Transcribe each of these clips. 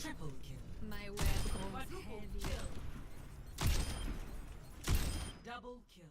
Triple kill. My web holds Quadruple heavy. kill. Double kill.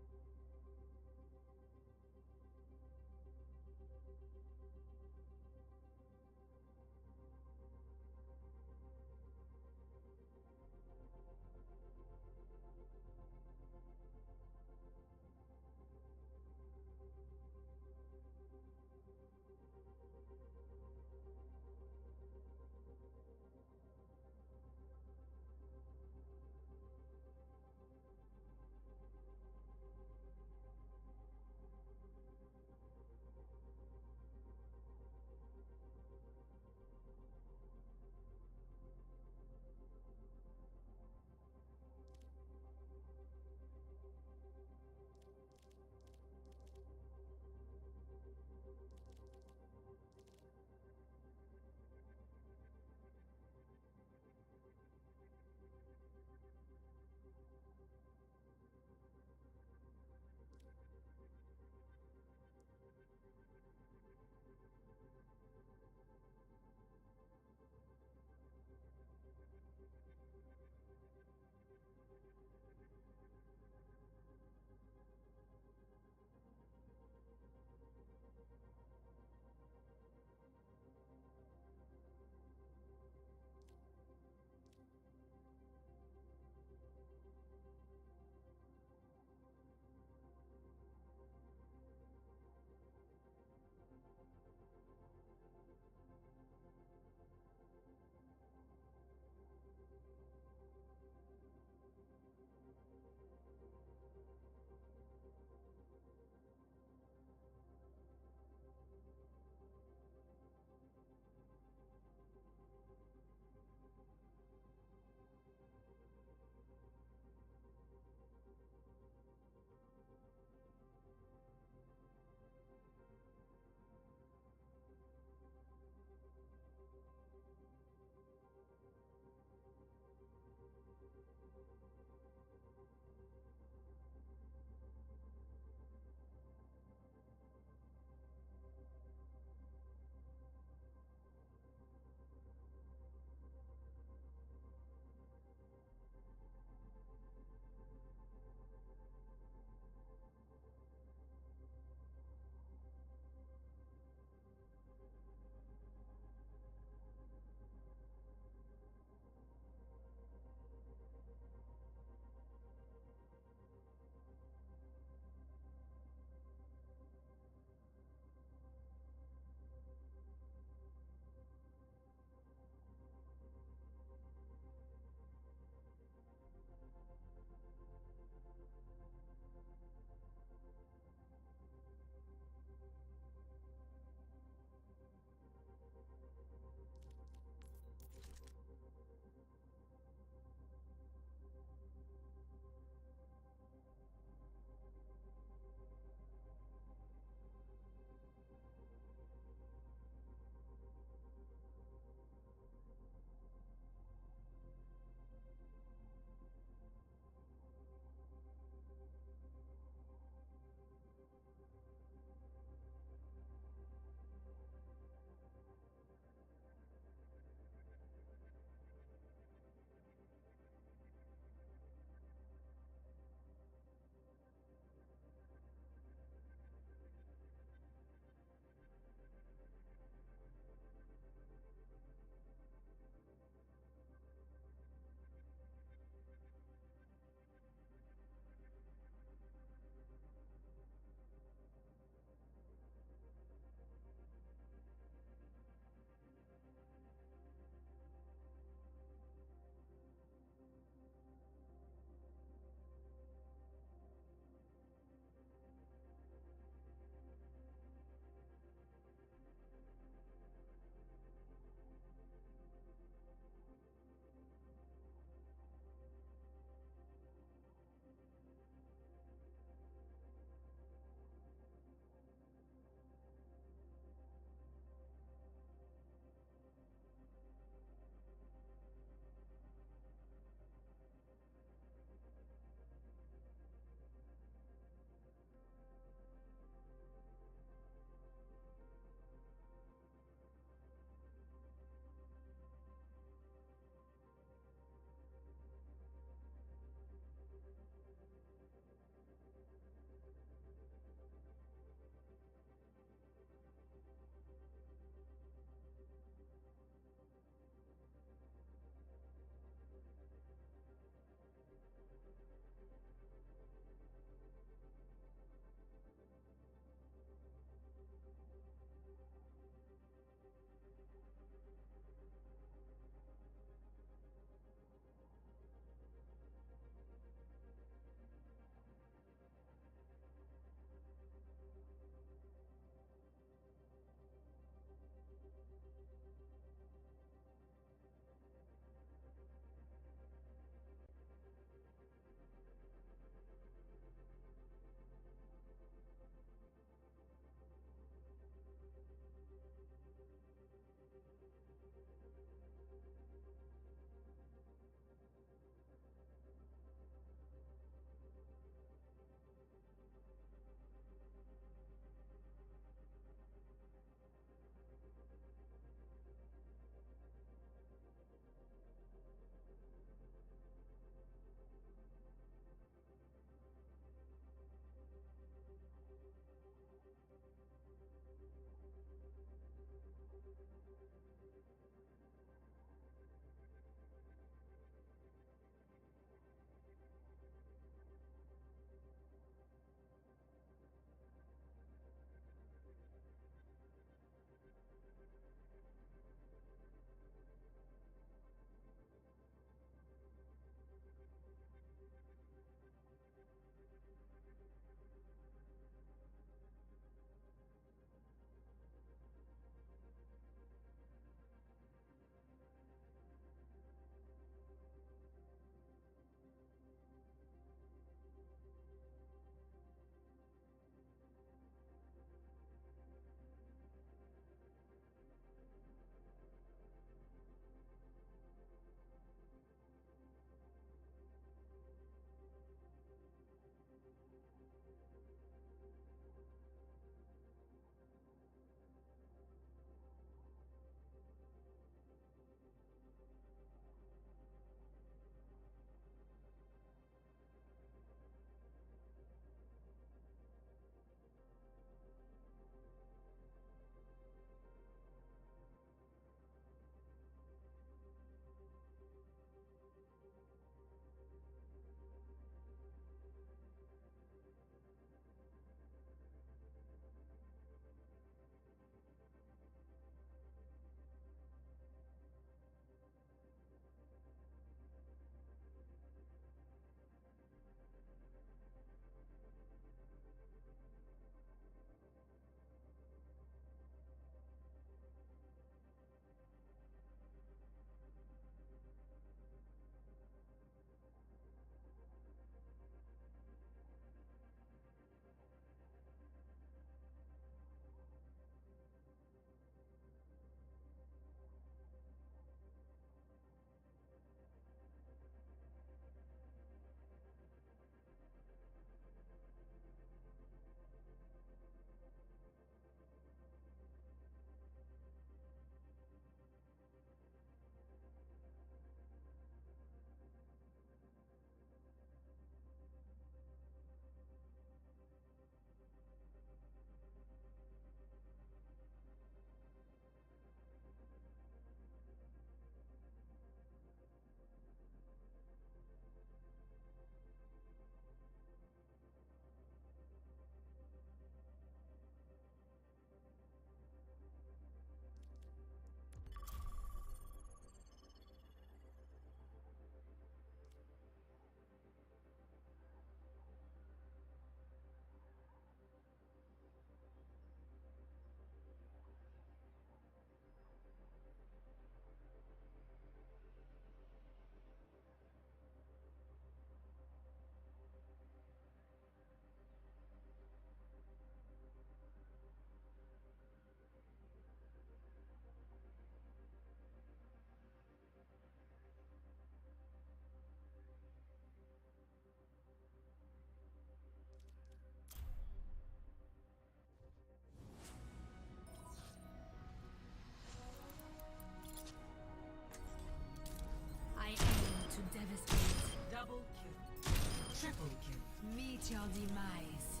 Await your demise.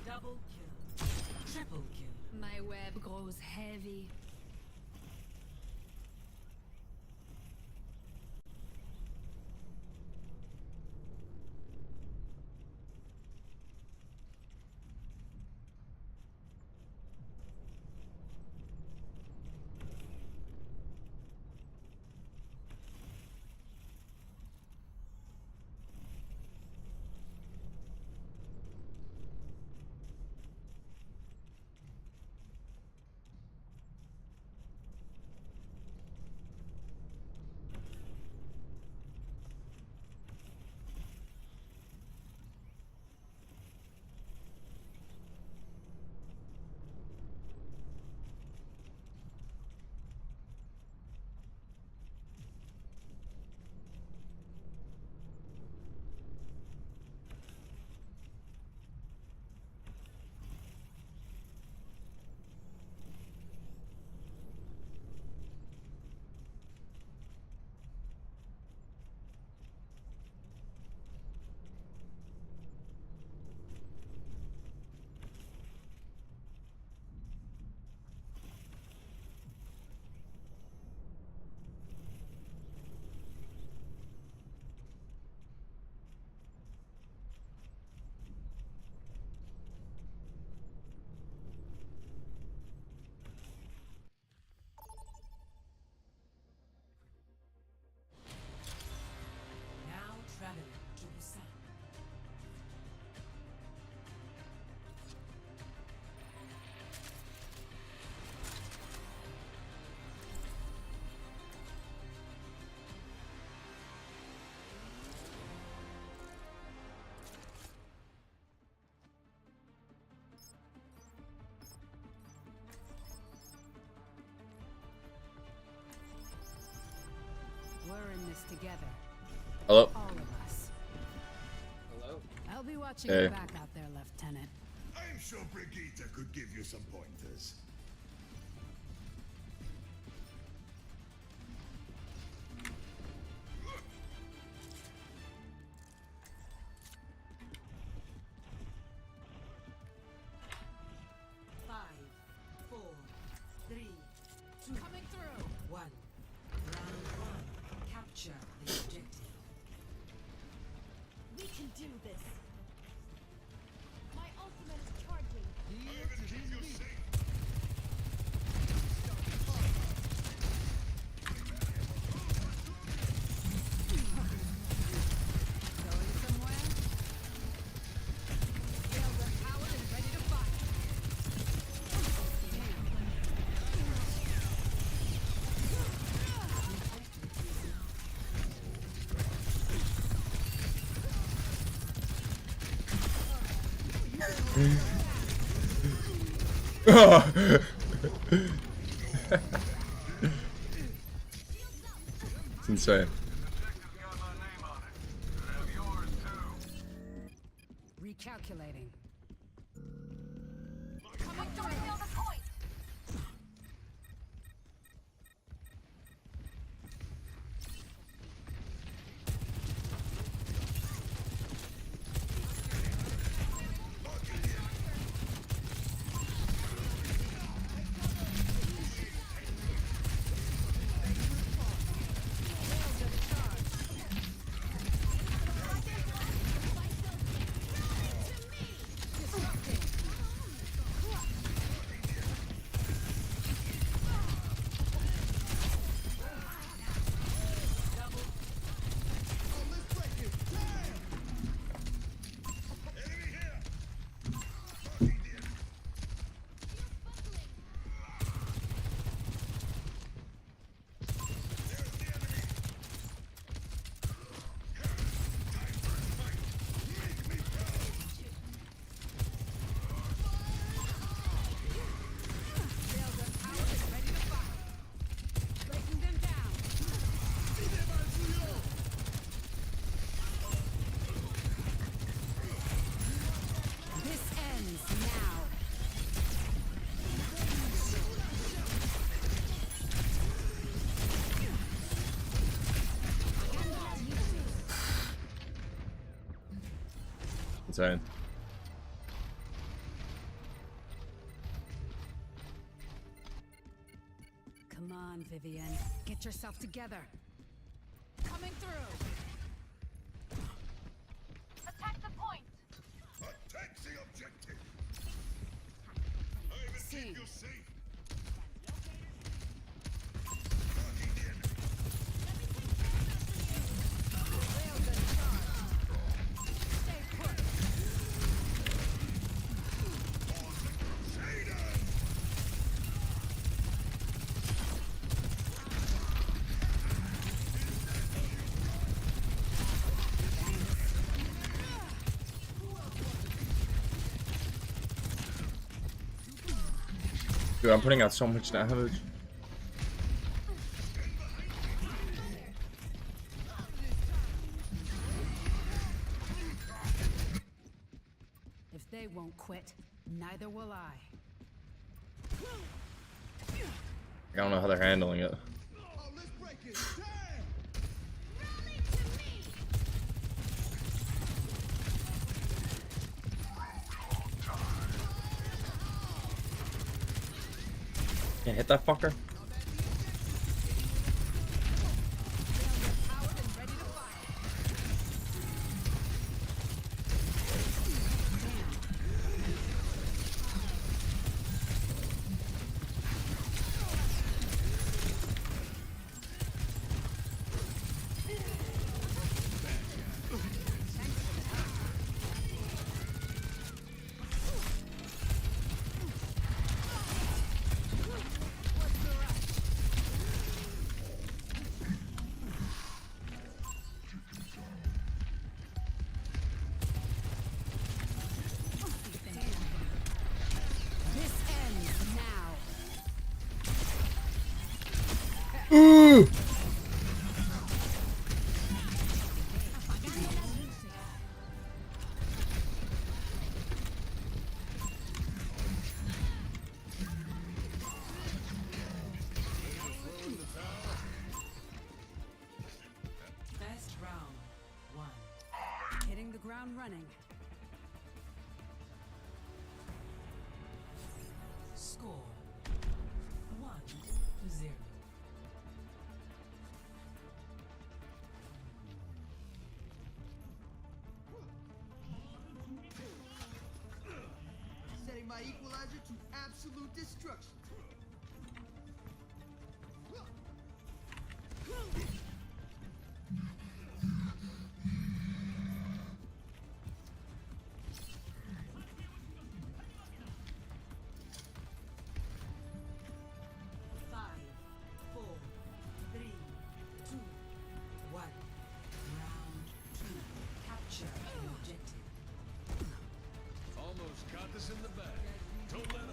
Double kill. Triple kill. My web grows heavy. Now traveling to Busan. We're in this together. Hello? All of us. Hello? I'll be watching Hey. your back out there, Lieutenant. I'm sure Brigitte could give you some pointers. Five, four, three, two, Coming through. one. Round one. Capture the objective. We can do this. My ultimate is charging. Going somewhere? Scales are powered and ready to fire. It's insane. Objective's got my name on it. Could have yours too. Calculating. Coming to reveal the point. Breaking them down. This ends now. Insane. Come on, Vivian. Get yourself together. Coming through. Attack the point. Attack the objective. I will Seen. keep you safe. Marking the enemy. Railgun charged. Stay put. Crusaders! Dude, I'm putting out so much damage. If they won't quit, neither will I. I don't know how they're handling it. Oh, let's break it. Damn! Can't hit that fucker. Powered and ready to fire. This ends now. Best round. 1. Hitting the ground running. Score 1-0. Setting my equalizer to absolute destruction. Five, 4, 3, 2, 1. Round 2. Capture the objective. Almost got this in the bag. Don't let up.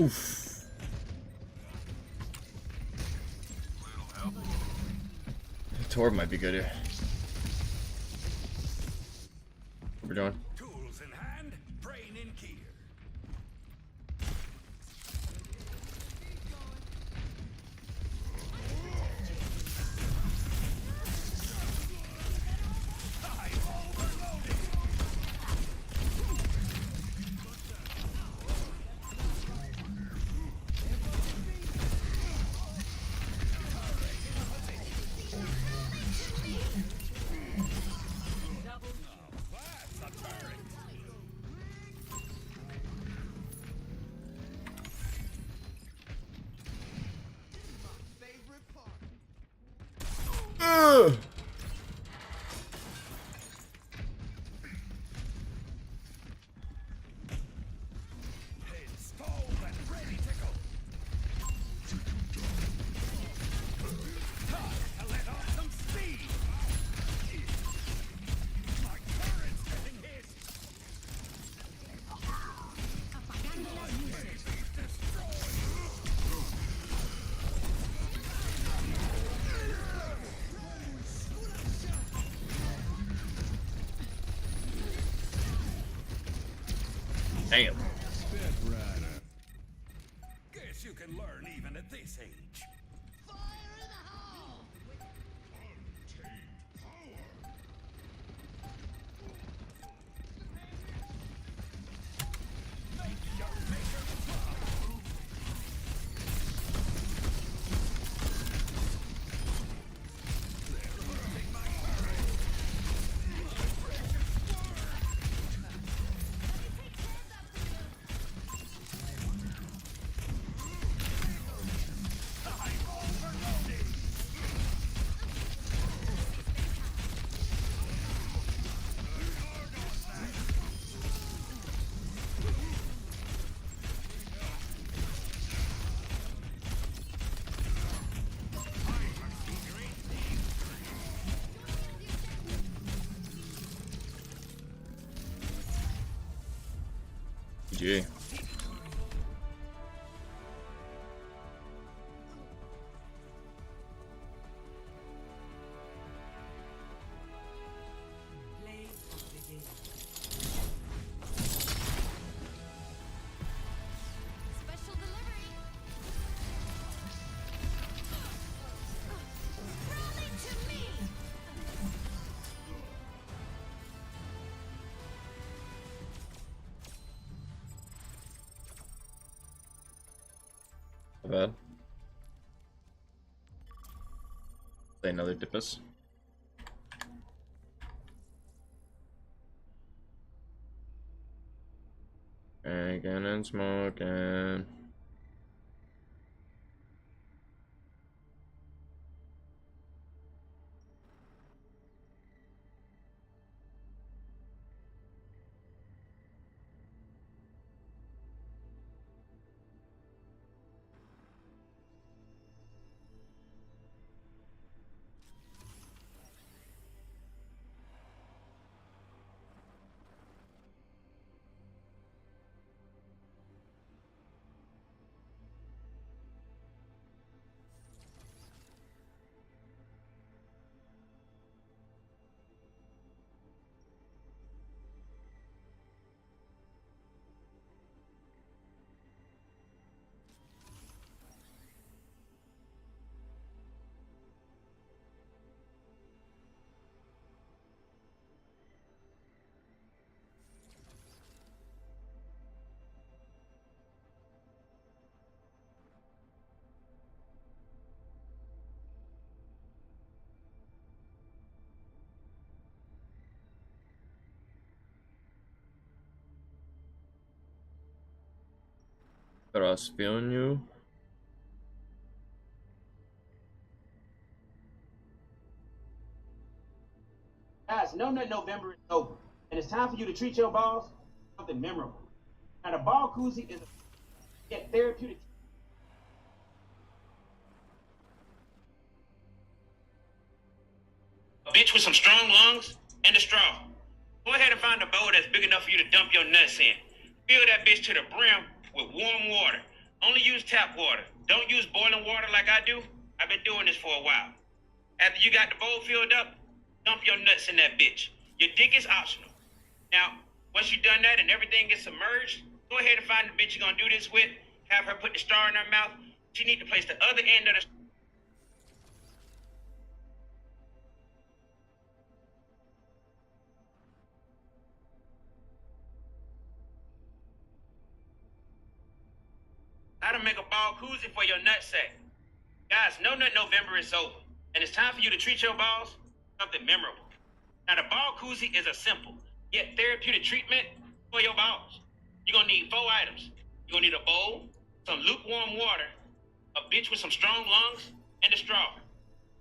Oof. Torb might be good here. What we doing? Tools in hand, brain in gear. Favorite part. Ugh. Heads full and ready to go. Time to let off some steam. My turret's getting hit. Damn. Guess you can learn even at this age. Fire in the hole! GG. Play of the game. Special delivery. Throw it to me. Not bad. Play another Dippus. Drinking and smoking. But I was feeling you. Guys, know that November is over, and it's time for you to treat your balls something memorable. Now, the ball koozie is a therapeutic. A bitch with some strong lungs and a straw. Go ahead and find a bowl that's big enough for you to dump your nuts in. Fill that bitch to the brim with warm water. Only use tap water. Don't use boiling water like I do. I've been doing this for a while. After you got the bowl filled up, dump your nuts in that bitch. Your dick is optional. Now, once you've done that and everything gets submerged, go ahead and find the bitch you're gonna do this with. Have her put the straw in her mouth. She need to place the other end of the... How to make a ball koozie for your nutsack. Guys, No Nut November is over, and it's time for you to treat your balls something memorable. Now, the ball koozie is a simple, yet therapeutic treatment for your balls. You're gonna need 4 items. You're gonna need a bowl, some lukewarm water, a bitch with some strong lungs, and a straw.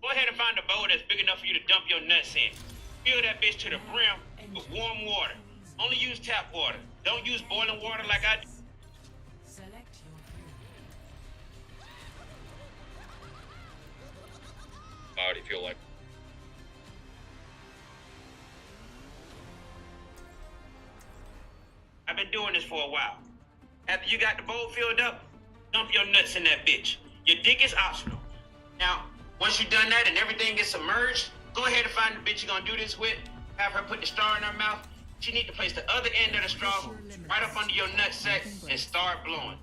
Go ahead and find a bowl that's big enough for you to dump your nuts in. Fill that bitch to the brim with warm water. Only use tap water. Don't use boiling water like I do. Select your hero. I already feel like. I've been doing this for a while. After you got the bowl filled up, dump your nuts in that bitch. Your dick is optional. Now, once you've done that and everything gets submerged, go ahead and find the bitch you're gonna do this with. Have her put the straw in her mouth. She need to place the other end of the straw right up under your nutsack and start blowing.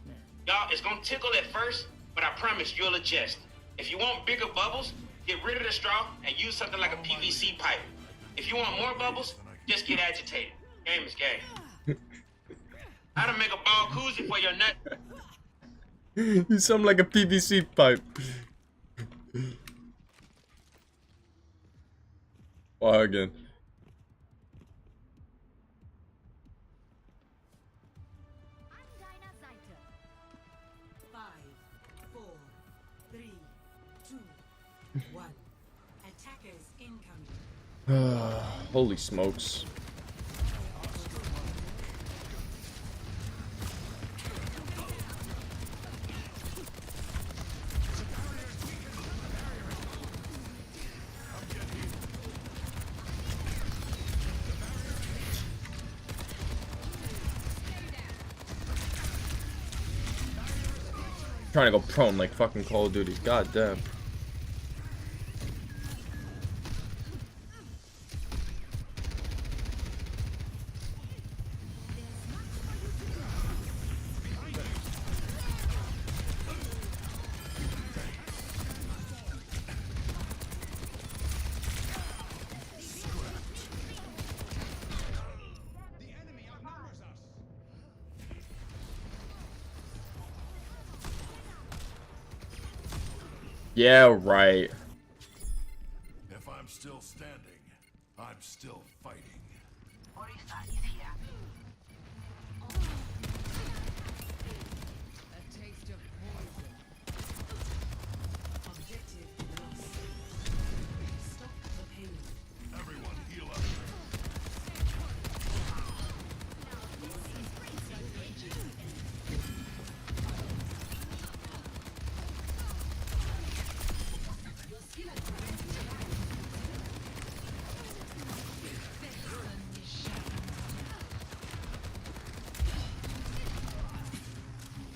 Y'all, it's gonna tickle at first, but I promise you'll adjust. If you want bigger bubbles, get rid of the straw and use something like a PVC pipe. If you want more bubbles, just get agitated. Game is game. How to make a ball koozie for your nut. You sound like a PVC pipe. Wow, again. I'm Dinah Zeiter. 5, 4, 3, 2, 1. Attackers incoming. Holy smokes. Trying to go prone like fucking Call of Duty. God damn. Yeah, right. If I'm still standing, I'm still fighting. A taste of poison. Objective lost. Stop the pain. Everyone heal up.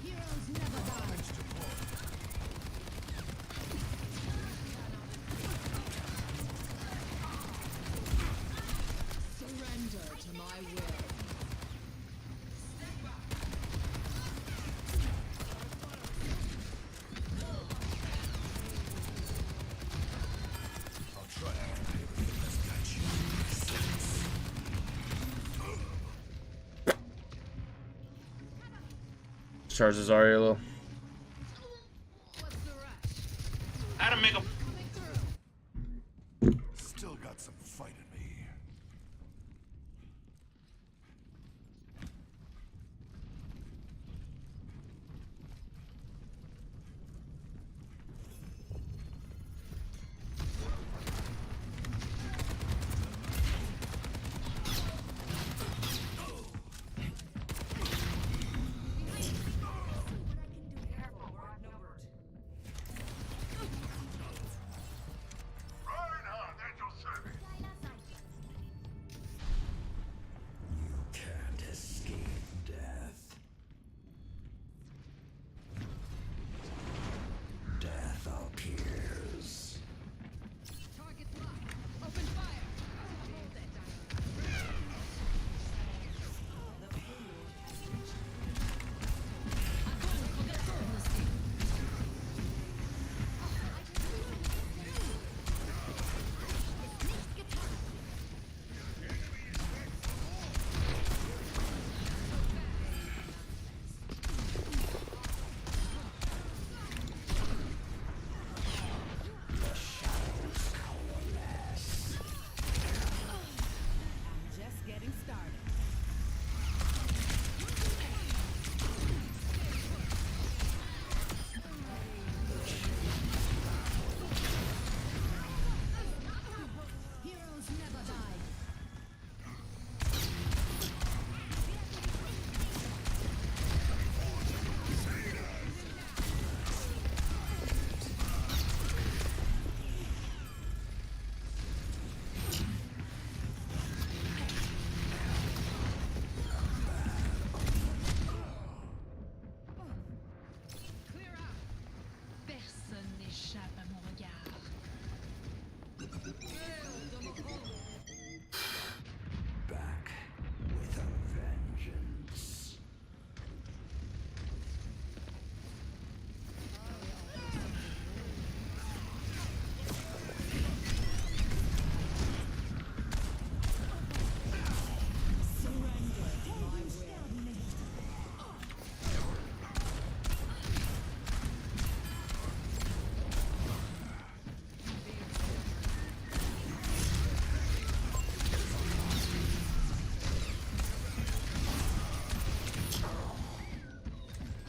Heroes never die. Surrender to my will. I'll try it. Let's catch you. Charges Zarya a little. What's the rush? How to make a... Coming through. Still got some fight in me. Reinhardt at your service. Dinah Zeiter.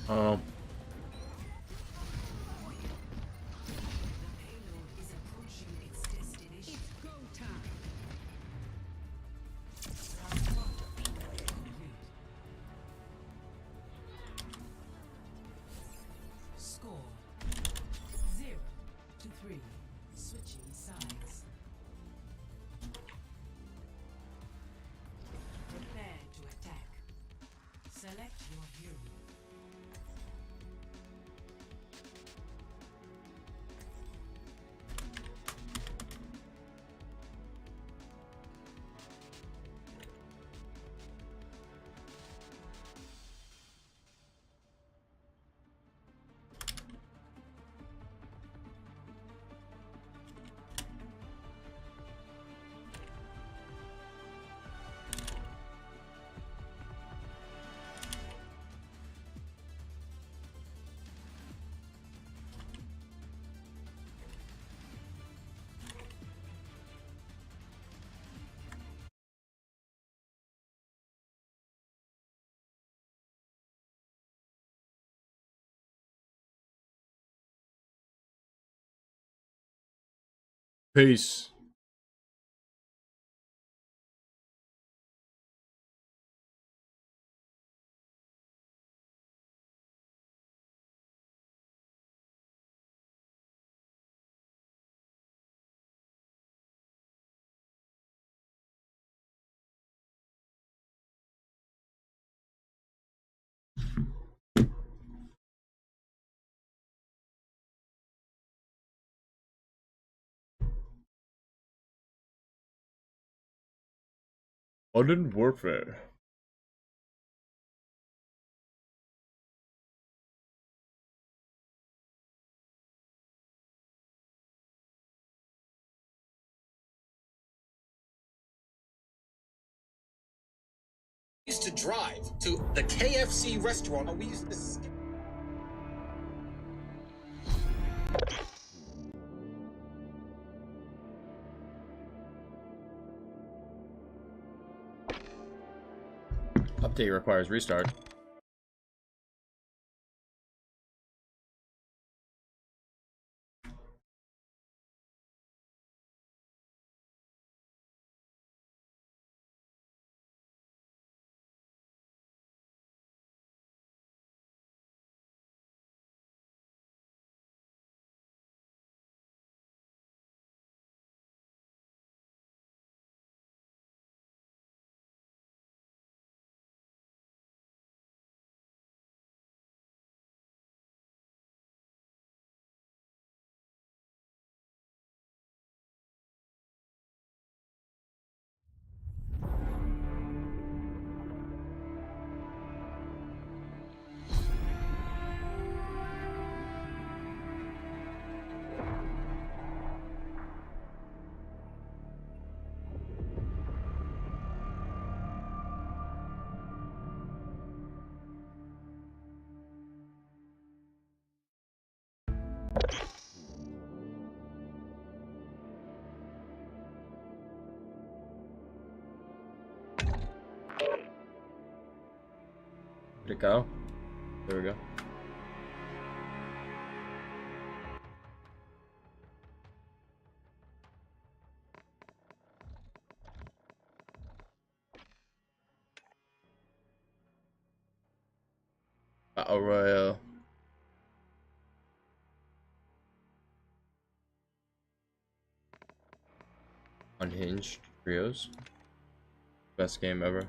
Oh. Payload is approaching its destination. It's go time. Score 0-3. Switching sides. Prepare to attack. Select your hero. Peace. Modern Warfare. Used to drive to the KFC restaurant and we used to Update requires restart. Did it go? There we go. Battle Royale. Unhinged Trios. Best game ever.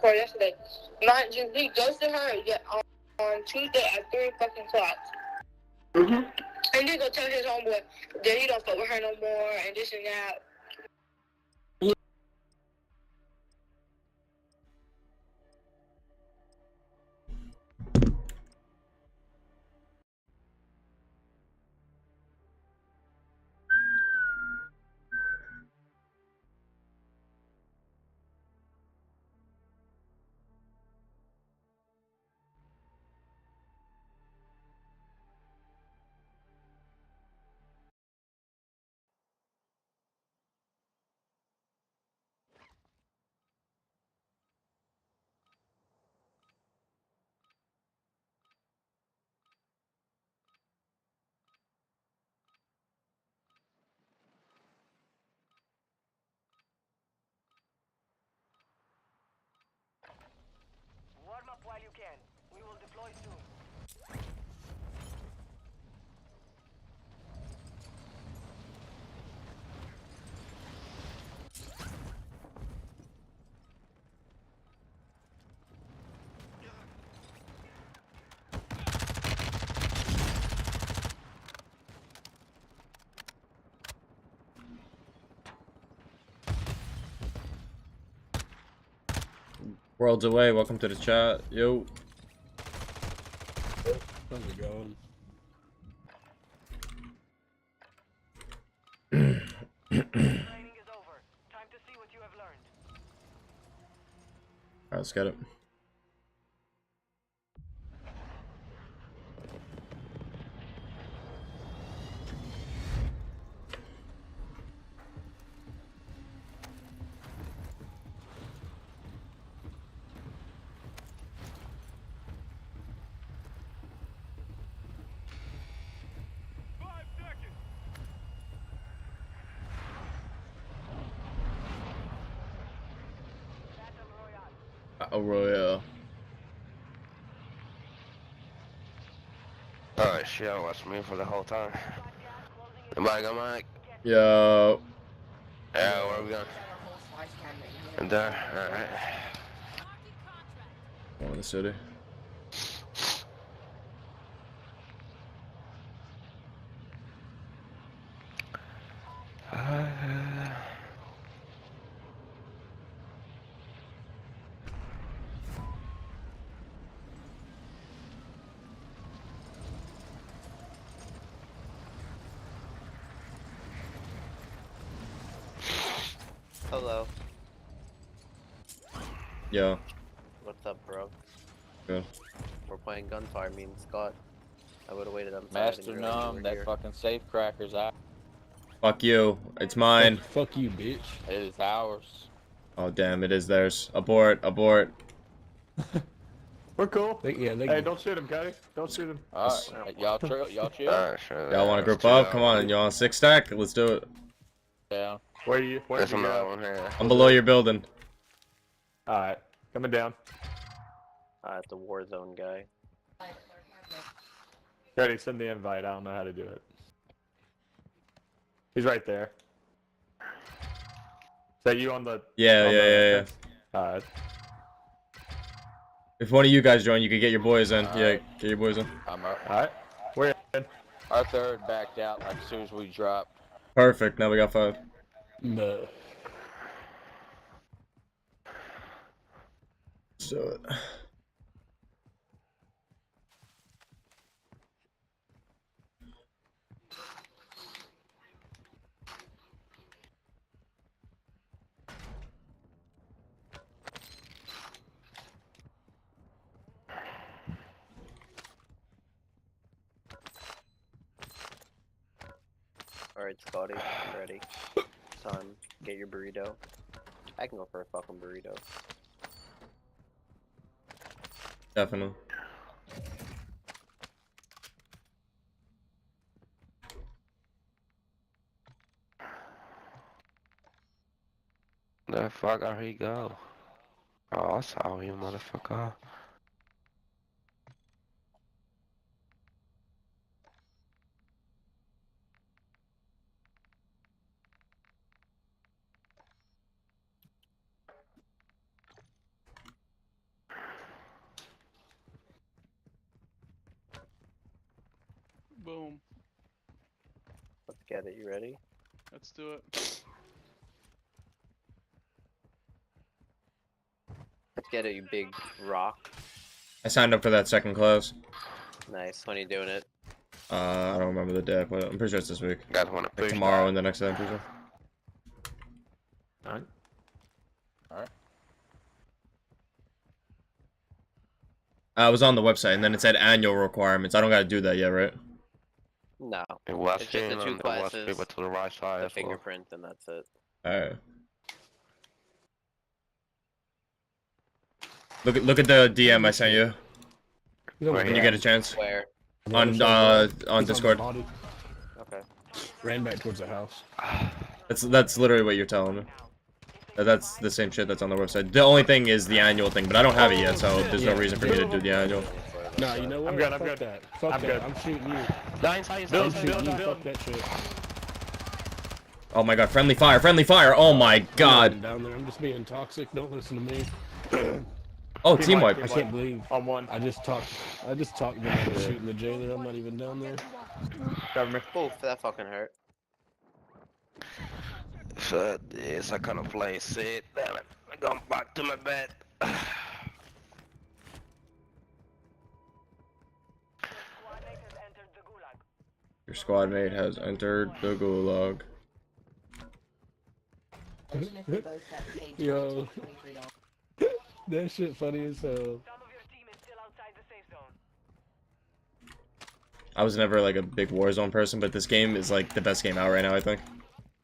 for yesterday. Not just he ghosted her on Tuesday at 3 fucking o'clock. Mm-hmm. And then go tell his homeboy that he don't fuck with her no more and this and that. Warm up while you can. We will deploy soon. Worlds away. Welcome to the chat. Yo. How's it going? Training is over. Time to see what you have learned. Alright, let's get it. Oh, Royale. Oh shit, I watched me for the whole time. Anybody got Mike? Yo. Yeah, where are we going? And there, alright. One in the city. Hello. Yo. What's up, bro? Good. We're playing Gunfire, me and Scott. I would have waited outside. Master Nom, that fucking safe cracker's out. Fuck you. It's mine. Fuck you, bitch. It is ours. Oh, damn. It is theirs. Abort. Abort. We're cool. Hey, don't shoot him, Cody. Don't shoot him. Alright, y'all chill. Y'all want to group up? Come on. Y'all on 6-stack? Let's do it. Yeah. Where you? There's another one here. I'm below your building. Alright. Coming down. It's the Warzone guy. Cody, send the invite. I don't know how to do it. He's right there. Is that you on the... Yeah. Alright. If one of you guys join, you could get your boys in. Yeah, get your boys in. I'm up. Alright. We're in. Our third backed out like as soon as we dropped. Perfect. Now we got 5. No. Let's do it. Alright, Scotty, I'm ready. Son, get your burrito. I can go for a fucking burrito. Definitely. The fuck, where he go? Oh, I saw you, motherfucker. Boom. Let's get it. You ready? Let's do it. Let's get it, you big rock. I signed up for that second class. Nice. When are you doing it? I don't remember the day, but I'm pretty sure it's this week. You guys want to Like push tomorrow that? and the next day, I'm pretty sure. Alright. Alright. I was on the website, and then it said annual requirements. I don't gotta do that yet, right? No. It was It's just the in, 2 and there was classes, people to the right side the as well. fingerprint, and that's it. Alright. Look at the DM I sent you when you get a chance. Where? On Discord. Okay. Ran back towards the house. That's literally what you're telling me. That's the same shit that's on the website. The only thing is the annual thing, but I don't have it yet, so there's no reason for me to do the annual. Nah, you know what? I'm good, I'm Fuck good. that. Fuck I'm that. good. I'm shooting you. Nine side, I'm shooting you. Fuck that shit. Oh my god, friendly fire, friendly fire! Oh my I'm god! down there. I'm just being toxic. Don't listen to me. Oh, team wipe. I can't believe. On one. I just talked them into shooting the jailer. I'm not even down there. Government. Oof, that fucking hurt. So yes, I kind of play sick. Damn it. I'm going back to my bed. Your squad mate has entered the gulag. Yo. That shit funny as hell. I was never like a big Warzone person, but this game is like the best game out right now, I think.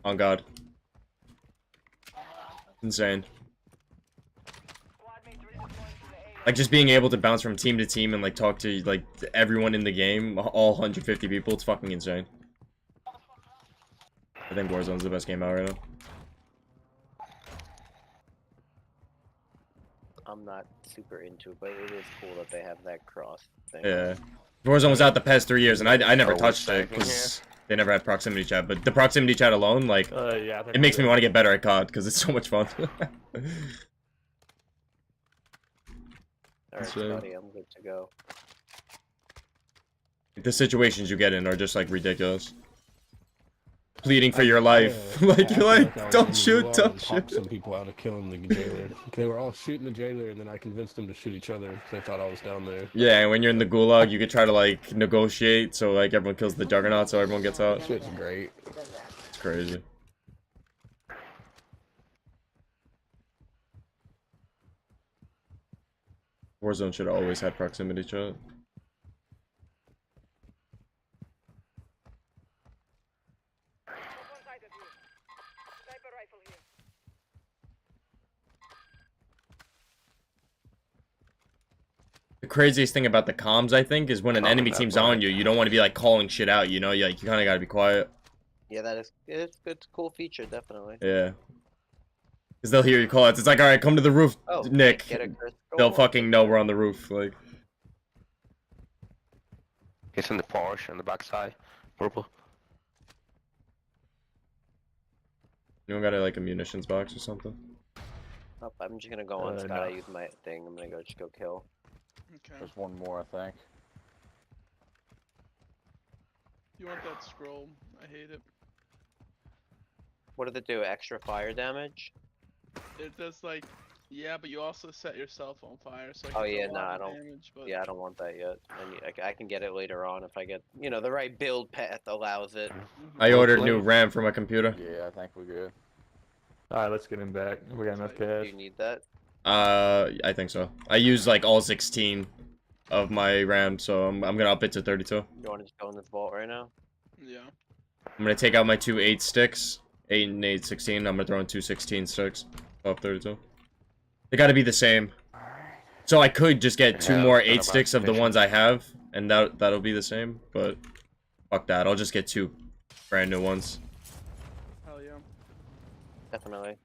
On God. Insane. Like just being able to bounce from team to team and like talk to like everyone in the game, all 150 people, it's fucking insane. I think Warzone's the best game out right now. I'm not super into it, but it is cool that they have that cross thing. Yeah. Warzone was out the past 3 years, and I never touched it second because they never had proximity chat. But the proximity chat alone, like, Yeah, I think it makes me want to get better at COD because it's so much fun. Alright, Scotty, I'm good to go. The situations you get in are just like ridiculous. Pleading for your life, like you're like, don't shoot, don't shoot. Some people out of killing the jailer. They were all shooting the jailer, and then I convinced them to shoot each other because they thought I was down there. Yeah, and when you're in the gulag, you could try to like negotiate so like everyone kills the juggernaut, so everyone gets out. Shit's great. It's crazy. Warzone should have always had proximity chat. The craziest thing about the comms, I think, is when an enemy team's on you, you don't want to be like calling shit out, you know? You kind of got to be quiet. Yeah, it's a cool feature, definitely. Yeah. Because they'll hear you call outs. It's like, alright, come to the roof, Oh, Nick. get a crystal. They'll fucking know we're on the roof. Like, It's in the Porsche on the backside. Purple. you don't got like a munitions box or something? Oh, I'm just gonna go on Scott. no. I use my thing. I'm gonna just go kill. Okay. There's one more, I think. You want that scroll? I hate it. What did it do? Extra fire damage? It does like, yeah, but you also set yourself on fire. So Oh it yeah, does a no, lot I of don't. damage, but... Yeah, I don't want that yet. I can get it later on if I get, you know, the right build path allows it. I ordered new RAM for my computer. Yeah, I think we're good. Alright, let's get him back. We got enough cash. Do you need that? I think so. I use like all 16 of my RAM, so I'm gonna up it to 32. You want to just go in this vault right now? Yeah. I'm gonna take out my two 8 sticks, 8 and 8, 16. I'm gonna throw in two 16 sticks, up 32. They gotta be the same. So I could just get two more 8 sticks of the ones I have, and that'll be the same. But fuck that, I'll just get two brand new ones. Hell yeah. Definitely.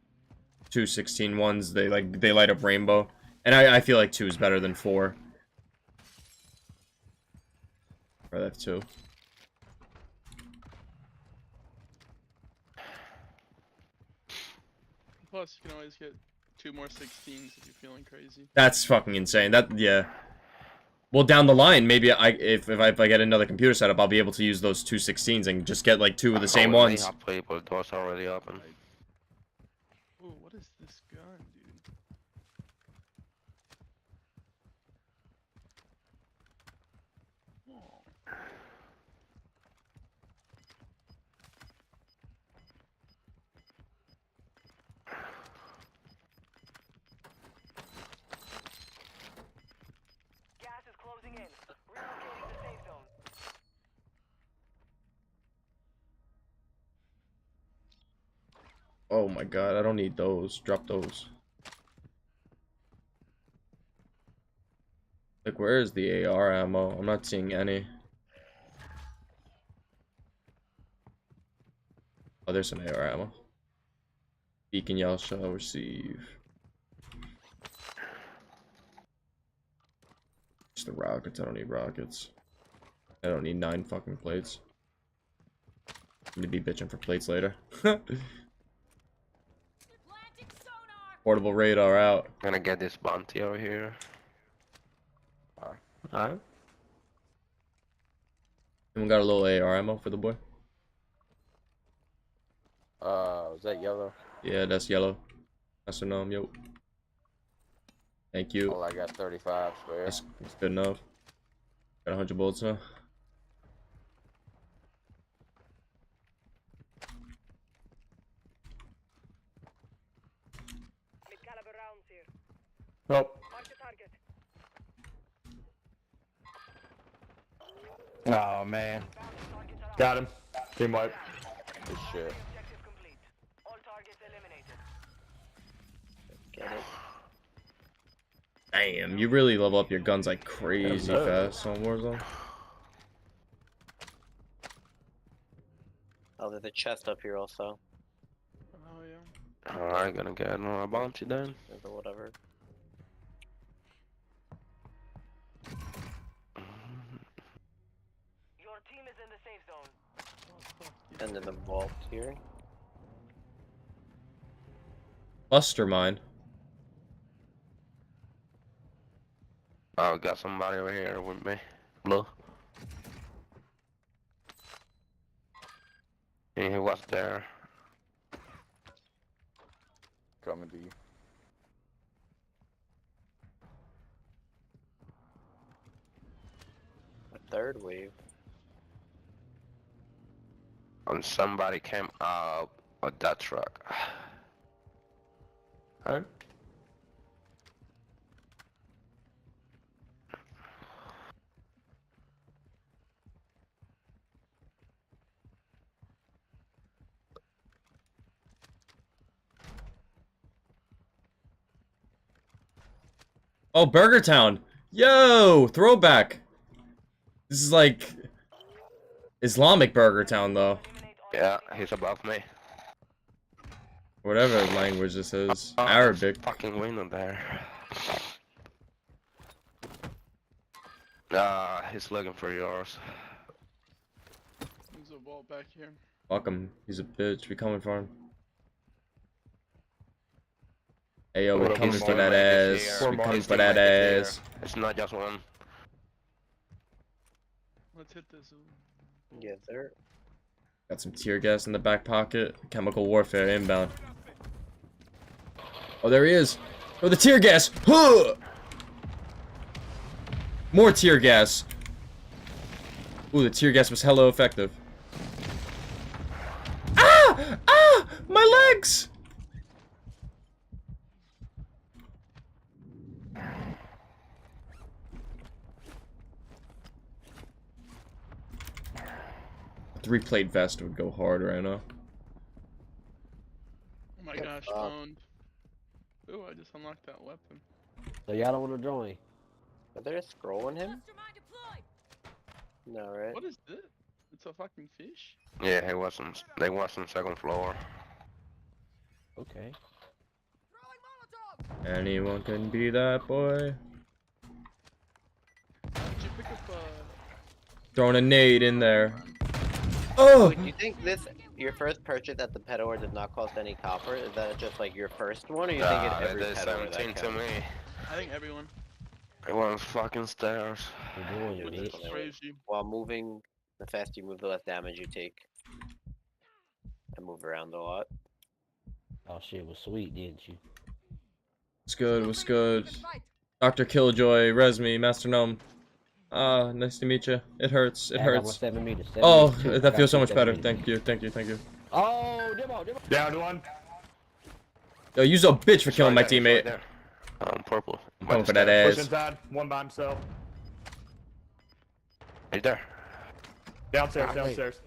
Two 16 ones. They light up rainbow, and I feel like 2 is better than 4. Or that 2. Plus, you can always get 2 more 16s if you're feeling crazy. That's fucking insane. Yeah. Well, down the line, maybe if I get another computer setup, I'll be able to use those 216s and just get like 2 of the same ones. People, doors already open. Ooh, what is this gun, dude? Oh. Gas is closing in. Relocating the safe zone. Oh my god, I don't need those. Drop those. Like, where is the AR ammo? I'm not seeing any. Oh, there's some AR ammo. Beacon yell shall receive. Just the rockets. I don't need rockets. I don't need 9 fucking plates. I'm gonna be bitching for plates later. Portable radar out. Gonna get this bounty over here. Alright. Anyone got a little AR ammo for the boy? Is that yellow? Yeah, that's yellow. That's a nom, yo. Thank you. Oh, I got 35 spare. That's good enough. Got 100 bullets now. Mid-caliber rounds here. Nope. Mark the target. Oh man. Got him. Team wipe. Good shit. Objective complete. All targets eliminated. Get it. Damn, you really level up your guns like crazy fast on Warzone. Oh, there's a chest up here also. Oh yeah. Alright, gonna get another bounty then. There's a whatever. Your team is in the safe zone. And then the vault here. Cluster mine. Oh, got somebody over here with me. Blue. And he was there. Coming to you. A third wave. And somebody came out of that truck. Huh? Oh, Burger Town. Yo, throwback. This is like Islamic Burger Town, though. Yeah, he's above me. Whatever language this is. Oh, Arabic. Fucking window there. He's looking for yours. There's a vault back here. Fuck him. He's a bitch. We coming for him. Hey yo, we're coming for that ass. We're coming for that ass. It's not just one. Let's hit this. Yes, sir. Got some tear gas in the back pocket. Chemical warfare inbound. Oh, there he is. Oh, the tear gas. Huh! More tear gas. Ooh, the tear gas was hella effective. Ah! Ah! My legs! Three-plate vest would go hard right now. Oh my gosh, owned. Ooh, I just unlocked that weapon. So y'all don't want to join? Are there a scroll on him? No, right? What is this? It's a fucking fish? Yeah, he wasn't. They was on second floor. Okay. Anyone can be that boy. Did you pick up Throwing a nade in there. Oh! Wait, do you think this, your first purchase at the pet ore does not cost any copper? Is that just like your first one, or you think it every there's pet ore 17 that to counts? me. I think everyone. Everyone's fucking stairs. We're doing it. Crazy. While moving, the faster you move, the less damage you take. I move around a lot. Oh shit, was sweet, didn't you? What's good? What's good? Dr. Killjoy, Resmi, Master Gnome. Nice to meet you. It hurts. It I got my hurts. 7 meters. 7 Oh, meters too. I that got feels so two much 7 better. meters. Thank you. Thank you. Thank you. Oh, demo. Down one. Yo, you's a bitch for It's killing right my there, it's teammate. right there. Purple. I'm coming for that Push ass. inside. One by himself. Right there. Downstairs. Downstairs.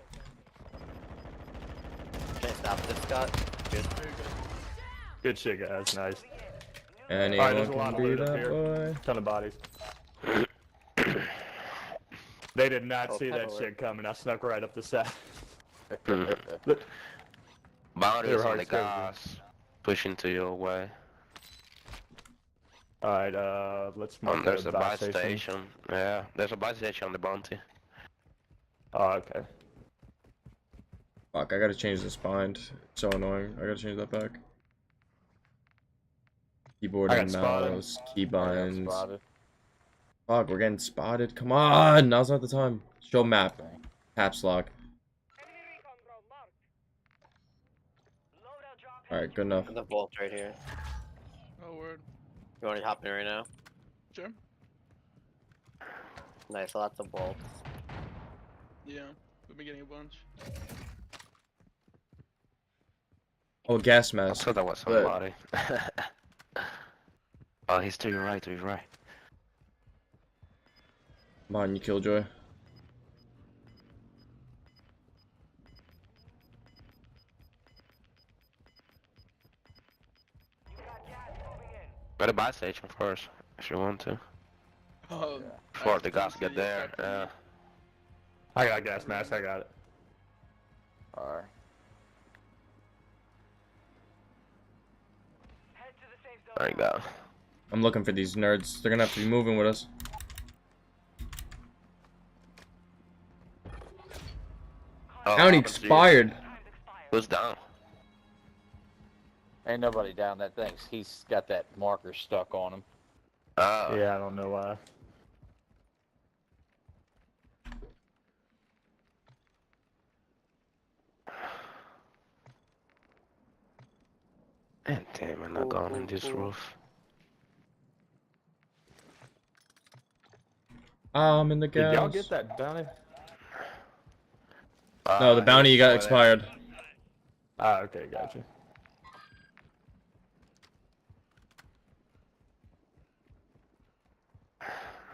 Can I stop this, Scott? Good. Good shit, guys. Nice. Anyone there's a lot can of be loot up that here. boy. Ton of bodies. They did not Oh, see that pedal shit coming. I snuck right up the side. Bounties hard on the to cover. gas. Pushing to your way. Alright, let's mark There's the a buy station. Yeah, there's a buy station on the bounty. Oh, okay. Fuck, I gotta change this bind. It's so annoying. I gotta change that back. Keyboard I got and spotted. mouse, I key got binds. spotted. Fuck, we're getting spotted. Come on, now's not the time. Show map. Caps lock. Alright, good enough. The vault right here. Oh, word. You want to hop in right now? Sure. Nice, lots of vaults. Yeah, we've been getting a bunch. Oh, gas I mask. thought that was But- somebody. Oh, he's to your right, Come on, you Killjoy. Go to buy station first, if you want to. Oh, Before the guys get there, yeah. I got gas mask. I got it. Alright. There you go. I'm looking for these nerds. They're gonna have to be moving with us. Oh, Bounty let's see. expired. Who's down? Ain't nobody down that thing. He's got that marker stuck on him. Yeah, I don't know why. Man, damn, I'm not going in this roof. I'm in the Did y'all gas. get that bounty? No, the bounty got expired. Ah, okay, gotcha.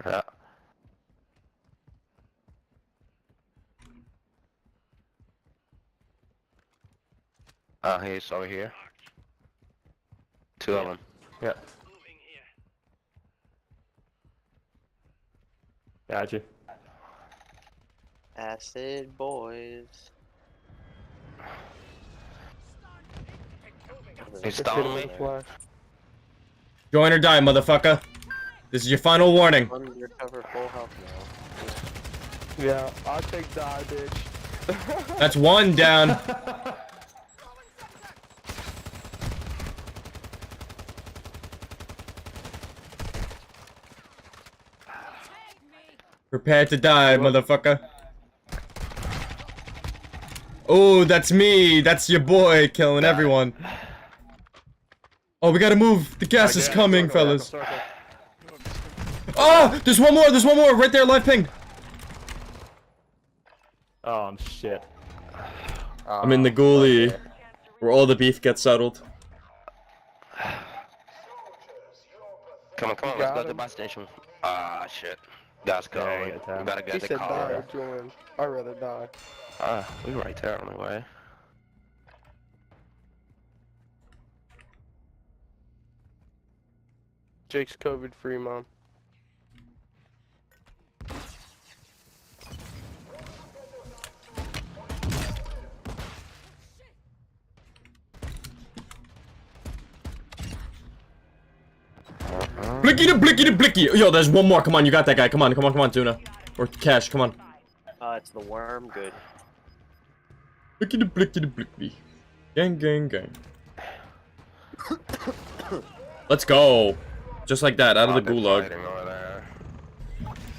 Yeah. He's over here. Two of them. Yeah. Gotcha. Acid boys. He's stalling me. Join or die, motherfucker. This is your final warning. Undercover full health now. Yeah, I'll take die, bitch. That's one down. Prepare to die, motherfucker. Oh, that's me. That's your boy killing everyone. Oh, we gotta move. The gas is coming, fellas. Oh, there's one more. There's one more right there, live ping. Oh shit. I'm in the ghoulie, where all the beef gets settled. Come on, let's go to the bus station. Ah, shit. Guys, go. Yeah, We gotta get He the said die car. or join. I'd rather die. We were right there on the way. Jake's COVID free, mom. Blicky to blicky to blicky. Yo, there's one more. Come on, you got that guy. Come on, come on, come on, Tuna. Or Cash, come on. It's the worm. Good. Blicky to blicky to blicky. Gang, gang, gang. Let's go. Just like that, out of the gulag. Fighting over there.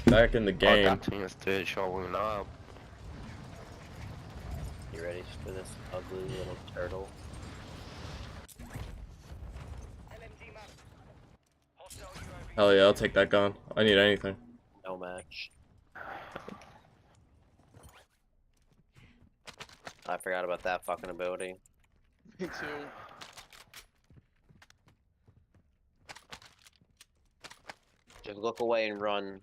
Back in the game. That team is still showing up. You ready for this ugly little turtle? Hell yeah, I'll take that gun. I need anything. No match. I forgot about that fucking ability. Me too. Just look away and run.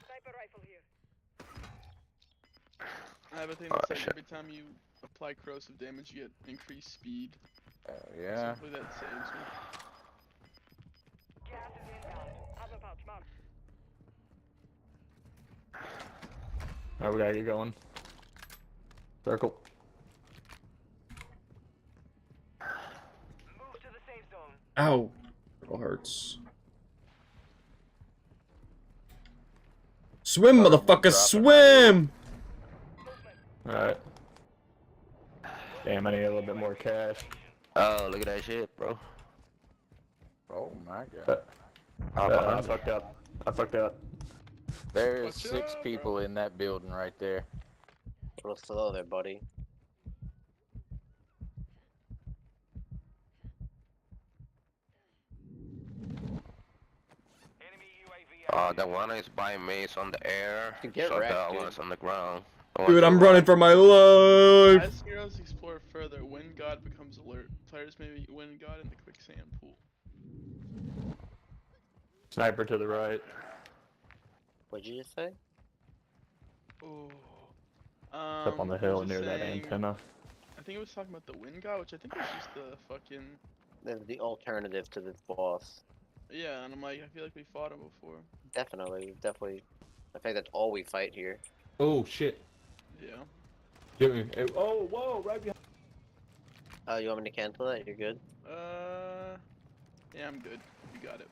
Sniper rifle here. I have a thing that says every time you apply corrosive damage, you get increased speed. Yeah. So hopefully that saves me. Gas is inbound. Ammo pouch, mark. Alright, we gotta get going. Circle. Move to the safe zone. Ow. It hurts. Swim, motherfucker, swim! Alright. Damn, I need a little bit more cash. Oh, look at that shit, bro. Oh my god. I fucked up. There's 6 people in that building right there. A little slow there, buddy. The one is by me, it's on the air. Get so wrecked, the dude. one is on the ground. Dude, I'm running for my life! As heroes explore further, Wind God becomes alert. Players may meet Wind God in the quicksand pool. Sniper to the right. What'd you just say? Oh. Up on the hill near that antenna. I think it was talking about the Wind God, which I think was just the fucking... There's the alternative to this boss. Yeah, and I'm like, I feel like we fought him before. Definitely. I think that's all we fight here. Oh shit. Yeah. Get me. Oh, whoa, right behind. You want me to cancel that? You're good? Yeah, I'm good. You got it.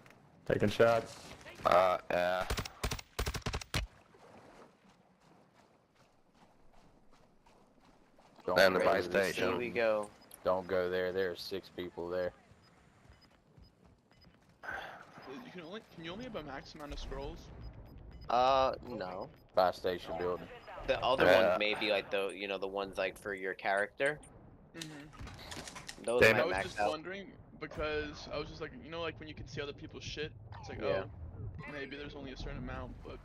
Taking shots. Yeah. Down the buy station. Here we go. Don't go there. There's 6 people there. Can you only have a max amount of scrolls? No. Buy station building. The other ones may be like the ones like for your character. Those I might was max just out. wondering because I was just like, like when you can see other people's shit, it's like, Yeah. oh, maybe there's only a certain amount, but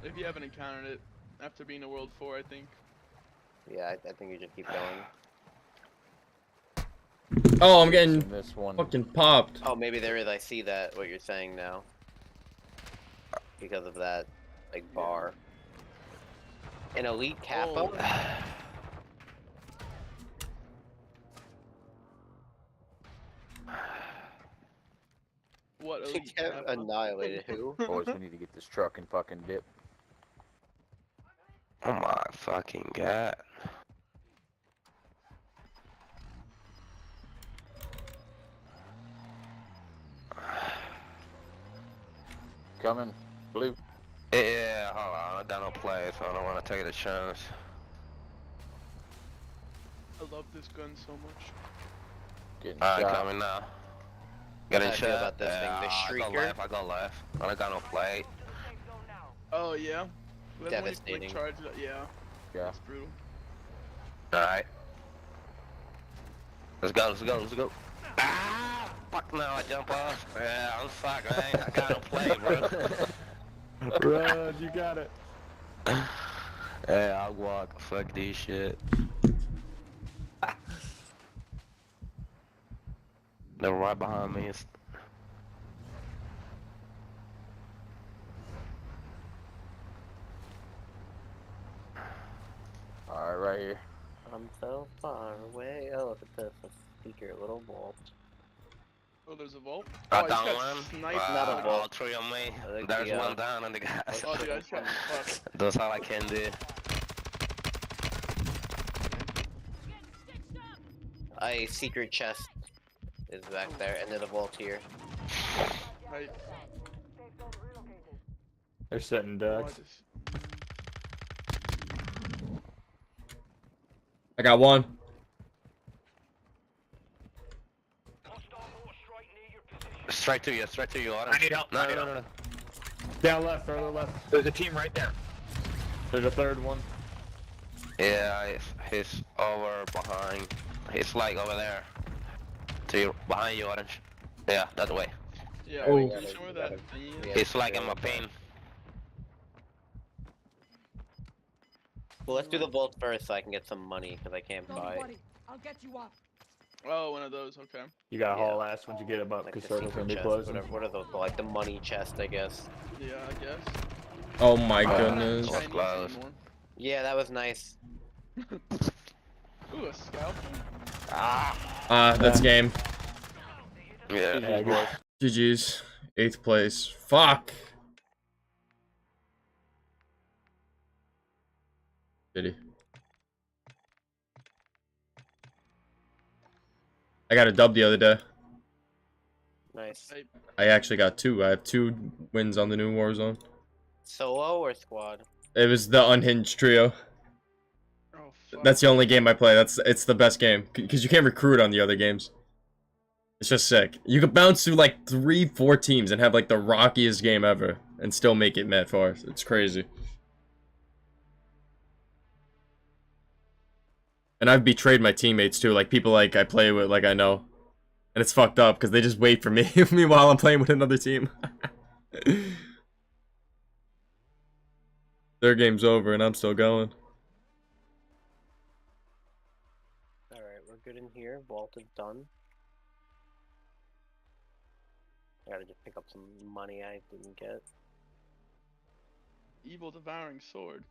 if you haven't encountered it after being a World 4, I think. Yeah, I think you just keep going. Oh, I'm getting this one. fucking popped. Oh, maybe there is. I see that what you're saying now. Because of that, like bar. An elite Kappa. What? Annihilated who? Boys, we need to get this truck and fucking dip. Oh my fucking god. Coming, blue. Yeah, hold on. I got no play, so I don't want to take the chance. I love this gun so much. Getting Alright, shot. coming now. Getting How do you feel shot. about this thing, the Shrieker? I go left. I don't got no play. Oh yeah. But then when you Devastating. charge it, yeah. Yeah. It's brutal. Alright. Let's go. Ah! Fuck no, I jump off. Yeah, I'm fucked, man. I got no play, bro. Run, you got it. Yeah, I'll walk. Fuck this shit. They're right behind me. Alright, right here. I'm so far away. Oh, look at this. A secret little vault. Oh, there's a vault? I Oh, got he's one. got sniped. Not a All vault. 3 on me. think There's the, one down on the guys. Oh, the guy's got fucked. That's all I can do. A secret chest is back there, and then a vault here. Right. They're setting ducks. I got one. Straight to you, Autumn. I need help. I need help. No. Down left, further left. There's a team right there. There's a third one. Yeah, he's over behind. He's like over there. To you, behind you, Orange. Yeah, that way. Yeah, Oh. can you show me that thing? It's like in my pain. Well, let's do the vault first so I can get some money because I can't buy. I'll get you up. Oh, one of those, okay. You gotta haul ass once you get above Like because the circle's secret gonna be chest, closing. whatever. What are those? Like the money chest, I guess. Yeah, I guess. Oh my goodness. was close. Anymore. Yeah, that was nice. Ooh, a scalpel? That's game. Yeah. Yeah, good. GG's. 8th place. Fuck. Did I got a dub the other day. Nice. I actually got 2. I have 2 wins on the new Warzone. Solo or squad? It was the Unhinged Trio. Oh, fuck. That's the only game I play. It's the best game because you can't recruit on the other games. It's just sick. You could bounce through like 3-4 teams and have like the rockiest game ever and still make it mad far. It's crazy. And I've betrayed my teammates too, like people like I play with, like I know. And it's fucked up because they just wait for me meanwhile I'm playing with another team. Their game's over and I'm still going. Alright, we're good in here. Vault is done. I gotta just pick up some money I didn't get. Evil Devouring Sword.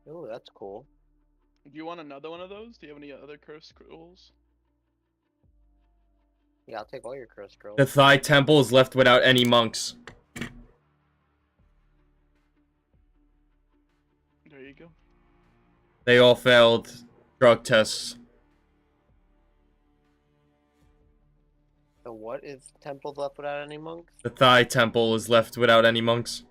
Oh, that's cool. Do you want another one of those? Do you have any other curse scrolls? Yeah, I'll take all your curse scrolls. The Thigh Temple is left without any monks. There you go. They all failed drug tests. So what is temples left without any monks? The Thigh Temple is left without any monks.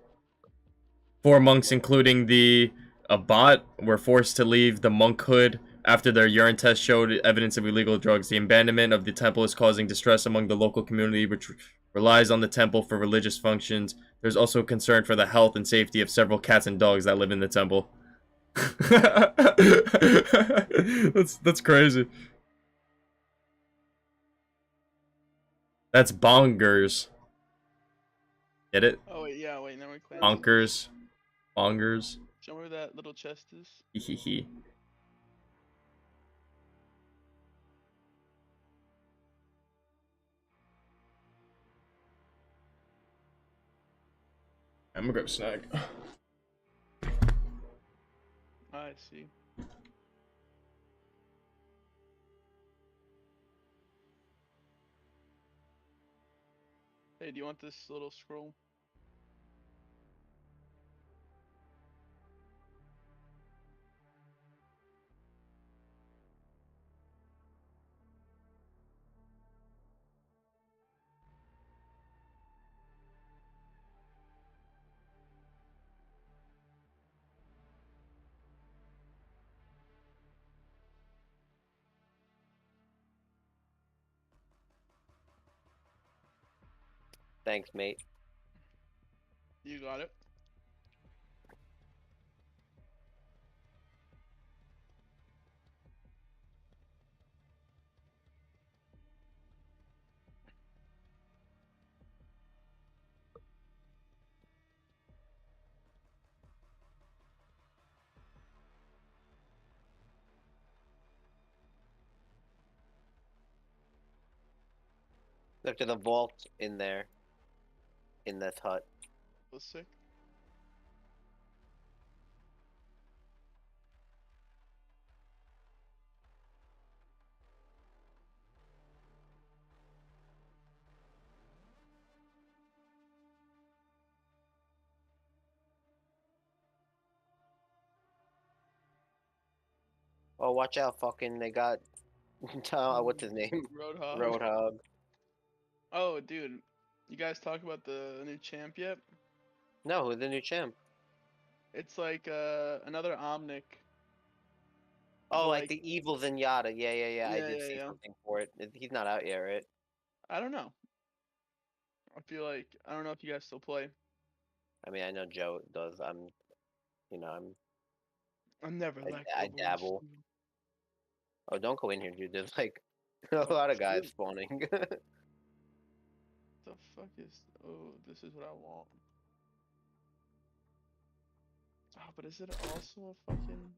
4 monks, including the Abbat, were forced to leave the monkhood after their urine test showed evidence of illegal drugs. The abandonment of the temple is causing distress among the local community, which relies on the temple for religious functions. There's also concern for the health and safety of several cats and dogs that live in the temple. That's crazy. That's bongers. Get it? Oh wait, yeah, wait, now we're clear. Bonkers. Bongers. Show me where that little chest is. Hehehe. I'm gonna grab a snack. I see. Hey, do you want this little scroll? Thanks, mate. You got it. Look to the vault in there. In this hut. That's sick. Oh, watch out, fucking, they got, what's his name? Roadhog. Roadhog. Oh, dude. You guys talk about the new champ yet? No, who's the new champ? It's like another Omnic. Oh, like the evil Zenyatta. Yeah, I Yeah, did see something for it. He's not out yet, right? I don't know. I feel like I don't know if you guys still play. I mean, I know Joe does. I'm never I, like I dabble. Oh, don't go in here, dude. There's like a lot of guys spawning. The fuck is? Oh, this is what I want. Oh, but is it also a fucking?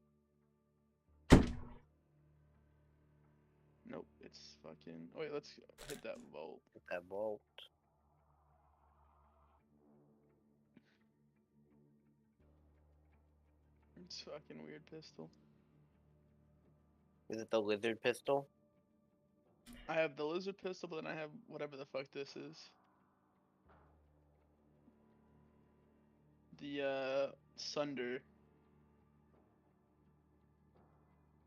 Nope, it's fucking. Oh, wait, let's hit that vault. Hit that vault. It's fucking weird pistol. Is it the lizard pistol? I have the lizard pistol, but then I have whatever the fuck this is. The Sunder.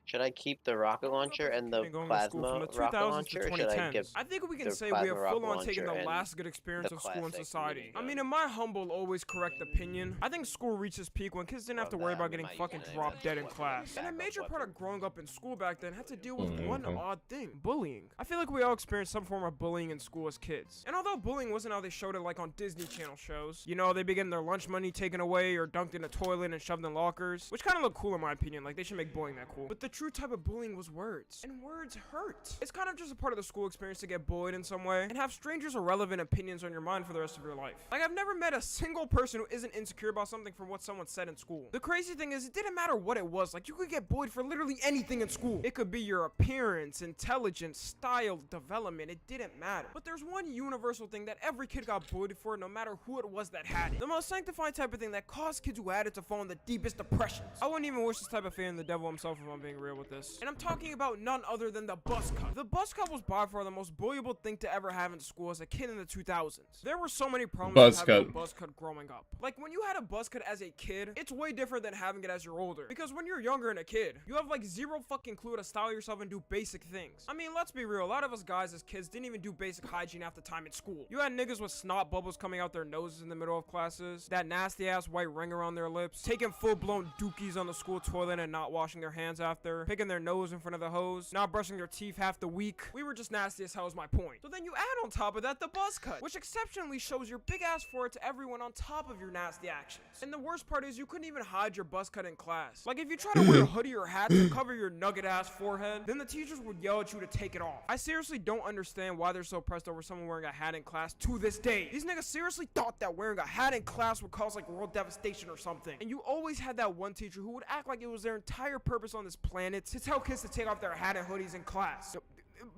Should I keep the rocket launcher and the plasma rocket launcher, or should I give I think we can the say we have plasma full rocket on taken the launcher last and good experience the of school and classic society. I minigun? mean, in my humble, always correct opinion, I think school reached its peak when kids didn't have to worry about getting fucking dropped dead in class. And a major part of growing up in school back then had to deal with one odd thing: bullying. I feel like we all experienced some form of bullying in school as kids. And although bullying wasn't how they showed it like on Disney Channel shows, you know, they be getting their lunch money taken away or dunked in a toilet and shoved in lockers, which kind of look cool in my opinion, like they should make bullying that cool. But the true type of bullying was words. And words hurt. It's kind of just a part of the school experience to get bullied in some way and have strangers' irrelevant opinions on your mind for the rest of your life. Like, I've never met a single person who isn't insecure about something from what someone said in school. The crazy thing is, it didn't matter what it was. Like, you could get bullied for literally anything in school. It could be your appearance, intelligence, style, development. It didn't matter. But there's one universal thing that every kid got bullied for, no matter who it was that had it. The most sanctified type of thing that caused kids who had it to fall in the deepest depressions. I wouldn't even wish this type of fate on the devil himself if I'm being real with this. And I'm talking about none other than the bus cut. The bus cut was by far the most bullyable thing to ever have in school as a kid in the 2000s. There were so many problems with having a buzz cut growing up. Like, when you had a buzz cut as a kid, it's way different than having it as you're older. Because when you're younger and a kid, you have like zero fucking clue to style yourself and do basic things. I mean, let's be real, a lot of us guys as kids didn't even do basic hygiene half the time in school. You had niggas with snot bubbles coming out their noses in the middle of classes, that nasty ass white ring around their lips, taking full-blown dookies on the school toilet and not washing their hands after, picking their nose in front of the hose, not brushing their teeth half the week. We were just nasty as hell is my point. So then you add on top of that the buzz cut, which exceptionally shows your big ass forehead to everyone on top of your nasty actions. And the worst part is you couldn't even hide your buzz cut in class. Like, if you try to wear a hoodie or hat to cover your nugget ass forehead, then the teachers would yell at you to take it off. I seriously don't understand why they're so pressed over someone wearing a hat in class to this day. These niggas seriously thought that wearing a hat in class would cause like world devastation or something. And you always had that one teacher who would act like it was their entire purpose on this planet to tell kids to take off their hat and hoodies in class.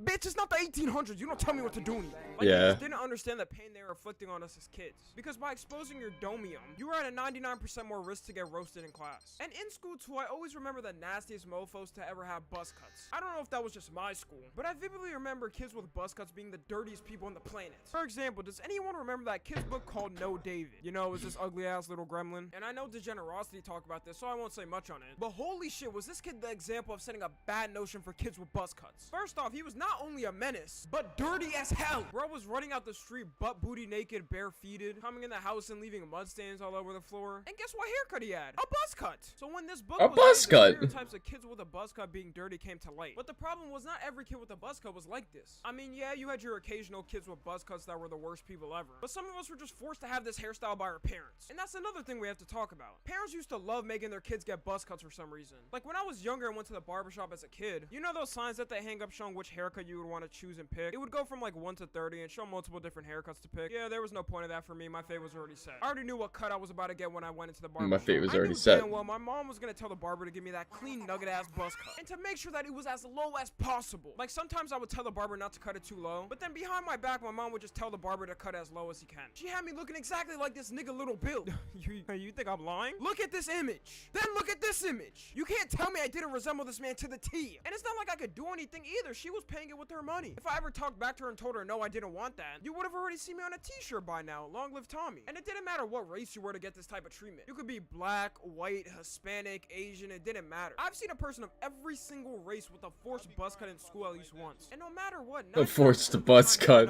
Bitch, it's not the 1800s. You don't tell me what to do anything. Like, you just didn't understand the pain they were inflicting on us as kids. Because by exposing your domium, you were at a 99% more risk to get roasted in class. And in school too, I always remember the nastiest mofos to ever have buzz cuts. I don't know if that was just my school, but I vividly remember kids with buzz cuts being the dirtiest people on the planet. For example, does anyone remember that kid's book called No David? You know, it was this ugly ass little gremlin. And I know Degenerosity talked about this, so I won't say much on it. But holy shit, was this kid the example of setting a bad notion for kids with buzz cuts? First off, he was not only a menace, but dirty as hell. Bro was running out the street butt booty naked, barefeeted, coming in the house and leaving mud stains all over the floor. And guess what haircut he had? A buzz cut. So when this book was the stereotypes of kids with a buzz cut being dirty came to light. But the problem was not every kid with a buzz cut was like this. I mean, yeah, you had your occasional kids with buzz cuts that were the worst people ever. But some of us were just forced to have this hairstyle by our parents. And that's another thing we have to talk about. Parents used to love making their kids get buzz cuts for some reason. Like when I was younger and went to the barbershop as a kid, you know those signs that they hang up showing which haircut you would want to choose and pick? It would go from like 1 to 30 and show multiple different haircuts to pick. Yeah, there was no point of that for me. My fate was already set. I already knew what cut I was about to get when I went into the barbershop. My fate was already set. Well, my mom was gonna tell the barber to give me that clean nugget ass buzz cut and to make sure that it was as low as possible. Like sometimes I would tell the barber not to cut it too low, but then behind my back my mom would just tell the barber to cut as low as he can. She had me looking exactly like this nigga Little Bill. You think I'm lying? Look at this image. Then look at this image. You can't tell me I didn't resemble this man to the T. And it's not like I could do anything either. She was paying it with her money. If I ever talked back to her and told her no, I didn't want that, you would have already seen me on a t-shirt by now. Long live Tommy. And it didn't matter what race you were to get this type of treatment. You could be black, white, Hispanic, Asian, it didn't matter. I've seen a person of every single race with a forced buzz cut in school at least once. And no matter what, a forced buzz cut.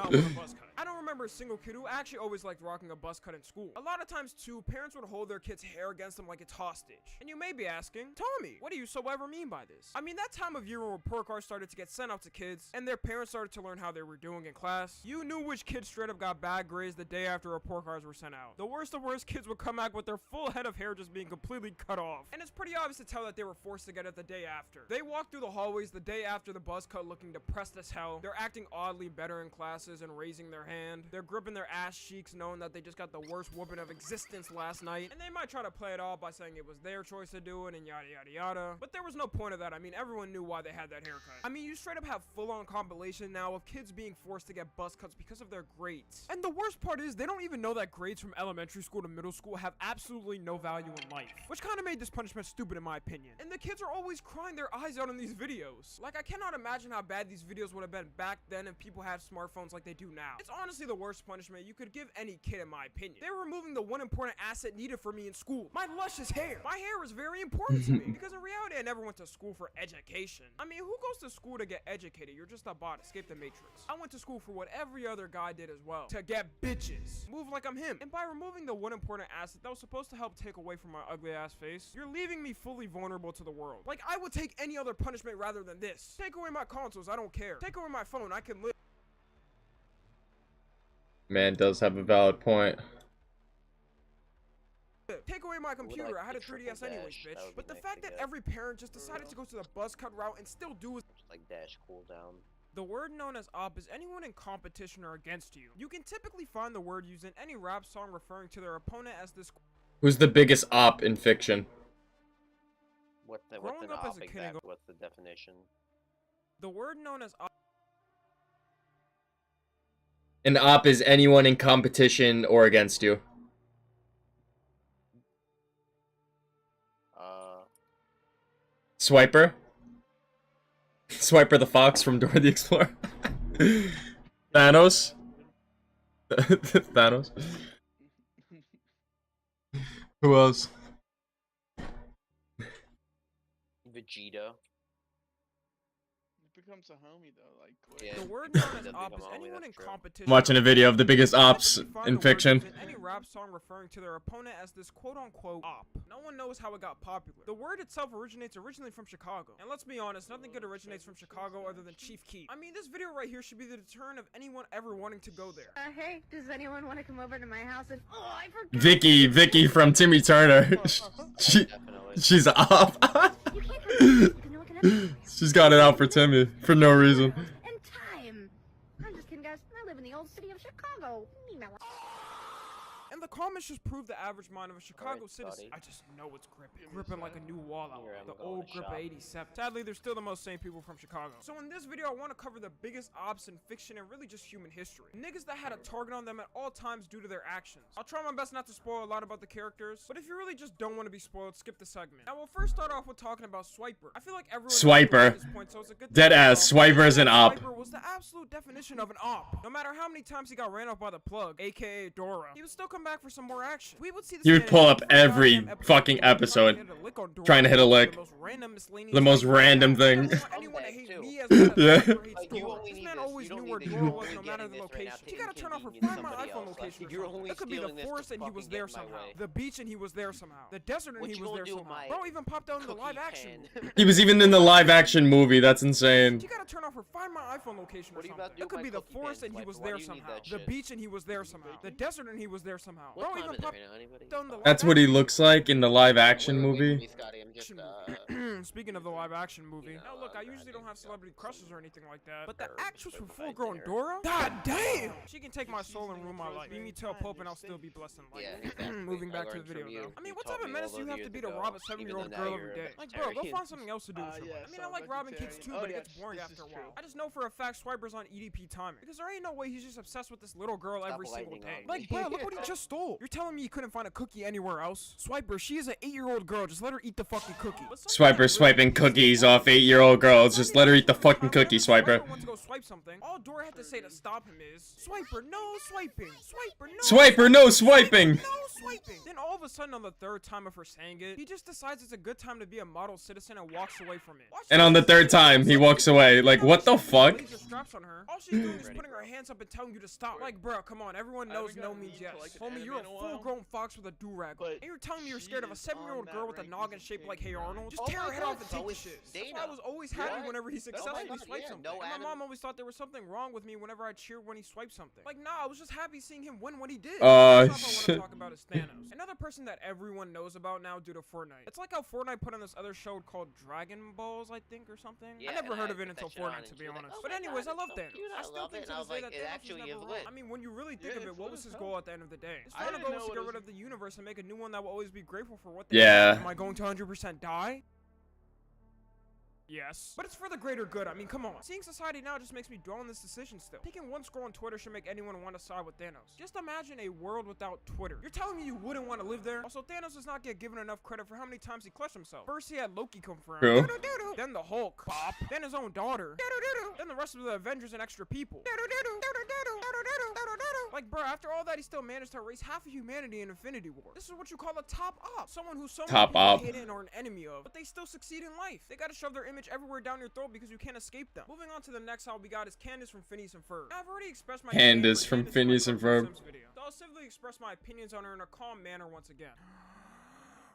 I don't remember a single kid who actually always liked rocking a buzz cut in school. A lot of times too, parents would hold their kids' hair against them like it's hostage. And you may be asking, Tommy, what do you so ever mean by this? I mean, that time of year when report cards started to get sent out to kids, kids, and their parents started to learn how they were doing in class, you knew which kids straight up got bad grades the day after report cards were sent out. The worst of worst kids would come back with their full head of hair just being completely cut off. And it's pretty obvious to tell that they were forced to get it the day after. They walked through the hallways the day after the buzz cut looking depressed as hell. They're acting oddly better in classes and raising their hand. They're gripping their ass cheeks knowing that they just got the worst whooping of existence last night. And they might try to play it off by saying it was their choice to do it and yada yada yada. But there was no point of that. I mean, everyone knew why they had that haircut. I mean, you straight up have full-on compilation now of kids being forced to get buzz cuts because of their grades. And the worst part is they don't even know that grades from elementary school to middle school have absolutely no value in life, which kind of made this punishment stupid in my opinion. And the kids are always crying their eyes out in these videos. Like, I cannot imagine how bad these videos would have been back then if people had smartphones like they do now. It's honestly the worst punishment you could give any kid in my opinion. They're removing the one important asset needed for me in school, my luscious hair. My hair is very important to me because in reality I never went to school for education. I mean, who goes to school to get educated? You're just a bot. Escape the matrix. I went to school for what every other guy did as well, to get bitches. Move like I'm him. And by removing the one important asset that was supposed to help take away from my ugly ass face, you're leaving me fully vulnerable to the world. Like, I would take any other punishment rather than this. Take away my consoles, I don't care. Take away my phone, I can live. Man does have a valid point. Take away my computer, I had a 3DS anyways, bitch. But the fact that every parent just decided to go to the buzz cut route and still do is like dash cooldown. The word known as op is anyone in competition or against you. You can typically find the word used in any rap song referring to their opponent as this. Who's the biggest op in fiction? What's the definition? The word known as op. An op is anyone in competition or against you. Swiper? Swiper the fox from Dora the Explorer. Thanos? Thanos? Who else? Vegeta. It becomes a homie though, like quick. Yeah. The word known as op is anyone in competition. I'm watching a video of the biggest ops in fiction. Any rap song referring to their opponent as this quote-unquote op. No one knows how it got popular. The word itself originates originally from Chicago. And let's be honest, nothing good originates from Chicago other than Chief Keef. I mean, this video right here should be the deterrent of anyone ever wanting to go there. Hey, does anyone want to come over to my house and I forgot. Vicky from Timmy Turner. She's an op. She's got it out for Timmy for no reason. And time. I'm just kidding, guys. I live in the old city of Chicago. And the comments just prove the average mind of a Chicago citizen. I just know it's gripping like a new wall out. The old grip of 87. Sadly, they're still the most sane people from Chicago. So in this video, I want to cover the biggest ops in fiction and really just human history. Niggas that had a target on them at all times due to their actions. I'll try my best not to spoil a lot about the characters, but if you really just don't want to be spoiled, skip the segment. Now, we'll first start off with talking about Swiper. I feel like everyone Swiper. At this point, so it's a good Dead ass. Swiper is an op. Swiper was the absolute definition of an op. No matter how many times he got ran off by the plug, aka Dora, he would still come back for some more action. We would see this. He would pull up every fucking episode trying to hit a lick. The most random thing. Yeah. This man always knew where Dora was no matter the location. He gotta turn off her Find My iPhone location. That could be the forest and he was there somehow. The beach and he was there somehow. The desert and he was there somehow. Bro even popped out in the live action movie. He was even in the live action movie. That's insane. You gotta turn off her Find My iPhone location or something. That could be the forest and he was there somehow. The beach and he was there somehow. The desert and he was there somehow. Bro even popped out in the live That's what he looks like in the live action movie. Speaking of the live action movie, now look, I usually don't have celebrity crushes or anything like that, but the actress for full-grown Dora? God damn! She can take my soul and ruin my life. Beat me to a pope and I'll still be blessed in life. Moving back to the video though. I mean, what type of menace do you have to be to rob a 7-year-old girl every day? Like, bro, go find something else to do with your life. I mean, I like robbing kids too, but it gets boring after a while. I just know for a fact Swiper's on EDP timing, because there ain't no way he's just obsessed with this little girl every single day. Like, bro, look what he just stole. You're telling me you couldn't find a cookie anywhere else? Swiper, she is an 8-year-old girl. Just let her eat the fucking cookie. Swiper swiping cookies off 8-year-old girls. Just let her eat the fucking cookie, Swiper. Went to go swipe something. All Dora had to say to stop him is, Swiper, no swiping. Swiper, no. Swiper, no swiping. No swiping. Then all of a sudden, on the third time of her saying it, he just decides it's a good time to be a model citizen and walks away from it. And on the third time, he walks away. Like, what the fuck? straps on her. All she's doing is putting her hands up and telling you to stop. Like, bro, come on. Everyone knows no means yes. Homie, you're a full-grown fox with a do-rag. And you're telling me you're scared of a 7-year-old girl with a noggin shaped like Hey Arnold? Just tear her head off and take the shit. That's why I was always happy whenever he successfully swiped something. And my mom always thought there was something wrong with me whenever I cheered when he swiped something. Like, nah, I was just happy seeing him win when he did. That's not what I want to talk about is Thanos. Another person that everyone knows about now due to Fortnite. It's like how Fortnite put on this other show called Dragon Balls, I think, or something. I never heard of it until Fortnite, to be honest. But anyways, I love Thanos. I still think to this day that Thanos was never wrong. I mean, when you really think of it, what was his goal at the end of the day? His final goal was to get rid of the universe and make a new one that will always be grateful for what they have. Am I going to 100% die? Yes. But it's for the greater good. I mean, come on. Seeing society now just makes me dwell on this decision still. Taking one scroll on Twitter should make anyone want to side with Thanos. Just imagine a world without Twitter. You're telling me you wouldn't want to live there? Also, Thanos does not get given enough credit for how many times he clutched himself. First, he had Loki confirmed. Then the Hulk. Bop. Then his own daughter. Then the rest of the Avengers and extra people. Like, bro, after all that, he still managed to erase half of humanity in Infinity War. This is what you call a top op. Someone who so many people hate it or an enemy of, but they still succeed in life. They gotta shove their image everywhere down your throat because you can't escape them. Moving on to the next hobby we got is Candace from Phineas and Ferb. I've already expressed my Candace from Phineas and Ferb. So I'll simply express my opinions on her in a calm manner once again.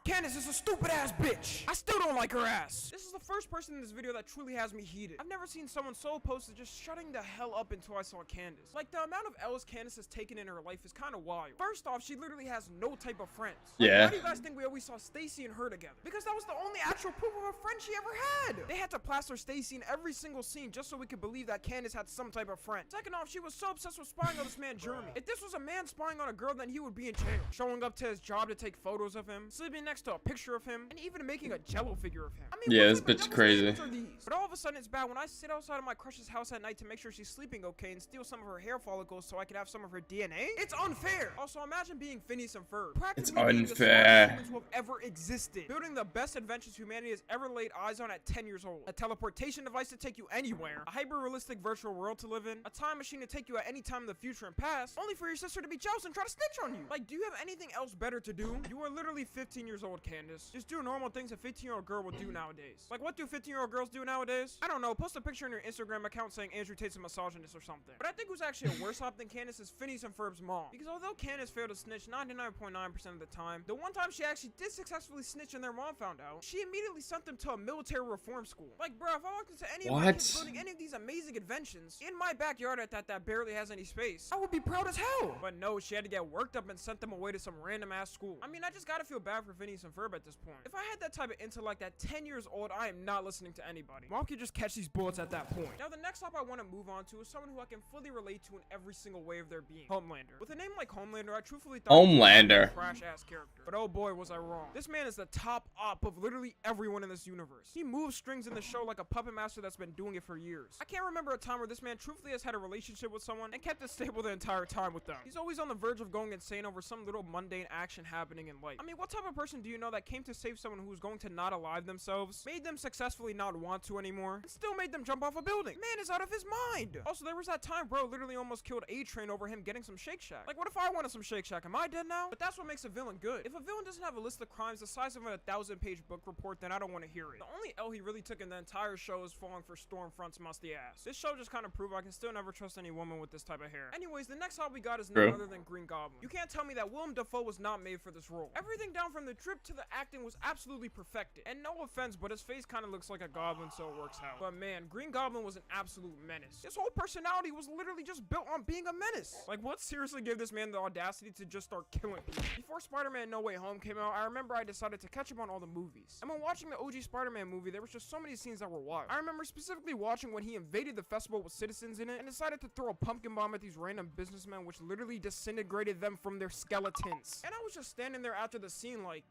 Candace is a stupid ass bitch. I still don't like her ass. This is the first person in this video that truly has me heated. I've never seen someone so opposed to just shutting the hell up until I saw Candace. Like, the amount of L's Candace has taken in her life is kind of wild. First off, she literally has no type of friends. Like, why do you guys think we always saw Stacy and her together? Because that was the only actual proof of a friend she ever had. They had to plaster Stacy in every single scene just so we could believe that Candace had some type of friend. Second off, she was so obsessed with spying on this man Jeremy. If this was a man spying on a girl, then he would be in jail. Showing up to his job to take photos of him, sleeping next to a picture of him, and even making a Jello figure of him. I mean, this bitch crazy. But all of a sudden it's bad when I sit outside of my crush's house at night to make sure she's sleeping okay and steal some of her hair follicles so I can have some of her DNA. It's unfair. Also, imagine being Phineas and Ferb. It's unfair. Humans who have ever existed, building the best inventions humanity has ever laid eyes on at 10 years old. A teleportation device to take you anywhere, a hyper-realistic virtual world to live in, a time machine to take you at any time in the future and past, only for your sister to be jealous and try to snitch on you. Like, do you have anything else better to do? You are literally 15 years old, Candace. Just do normal things a 15-year-old girl would do nowadays. Like, what do 15-year-old girls do nowadays? I don't know. Post a picture on your Instagram account saying Andrew Tate's a misogynist or something. But I think who's actually a worse op than Candace is Phineas and Ferb's mom. Because although Candace failed to snitch 99.9% of the time, the one time she actually did successfully snitch and their mom found out, she immediately sent them to a military reform school. Like, bro, if I walked into any of my kids building any of these amazing inventions in my backyard at that barely has any space, I would be proud as hell. But no, she had to get worked up and sent them away to some random ass school. I mean, I just gotta feel bad for Phineas and Ferb at this point. If I had that type of intellect at 10 years old, I am not listening to anybody. Mom could just catch these bullets at that point. Now, the next stop I want to move on to is someone who I can fully relate to in every single way of their being. Homelander. With a name like Homelander, I truthfully thought he was a trash-ass character. But oh boy, was I wrong. This man is the top op of literally everyone in this universe. He moves strings in the show like a puppet master that's been doing it for years. I can't remember a time where this man truthfully has had a relationship with someone and kept it stable the entire time with them. He's always on the verge of going insane over some little mundane action happening in life. I mean, what type of person do you know that came to save someone who's going to not alive themselves, made them successfully not want to anymore, and still made them jump off a building? Man is out of his mind. Also, there was that time bro literally almost killed A-Train over him getting some Shake Shack. Like, what if I wanted some Shake Shack? Am I dead now? But that's what makes a villain good. If a villain doesn't have a list of crimes the size of a 1,000-page book report, then I don't want to hear it. The only L he really took in the entire show is falling for Stormfront's musty ass. This show just kind of proved I can still never trust any woman with this type of hair. Anyways, the next hobby we got is none other than Green Goblin. You can't tell me that Willem Dafoe was not made for this role. Everything down from the drip to the acting was absolutely perfected. And no offense, but his face kind of looks like a goblin, so it works out. But man, Green Goblin was an absolute menace. His whole personality was literally just built on being a menace. Like, what seriously gave this man the audacity to just start killing people? Before Spider-Man No Way Home came out, I remember I decided to catch up on all the movies. And when watching the OG Spider-Man movie, there was just so many scenes that were wild. I remember specifically watching when he invaded the festival with citizens in it and decided to throw a pumpkin bomb at these random businessmen, which literally disintegrated them from their skeletons. And I was just standing there after the scene like,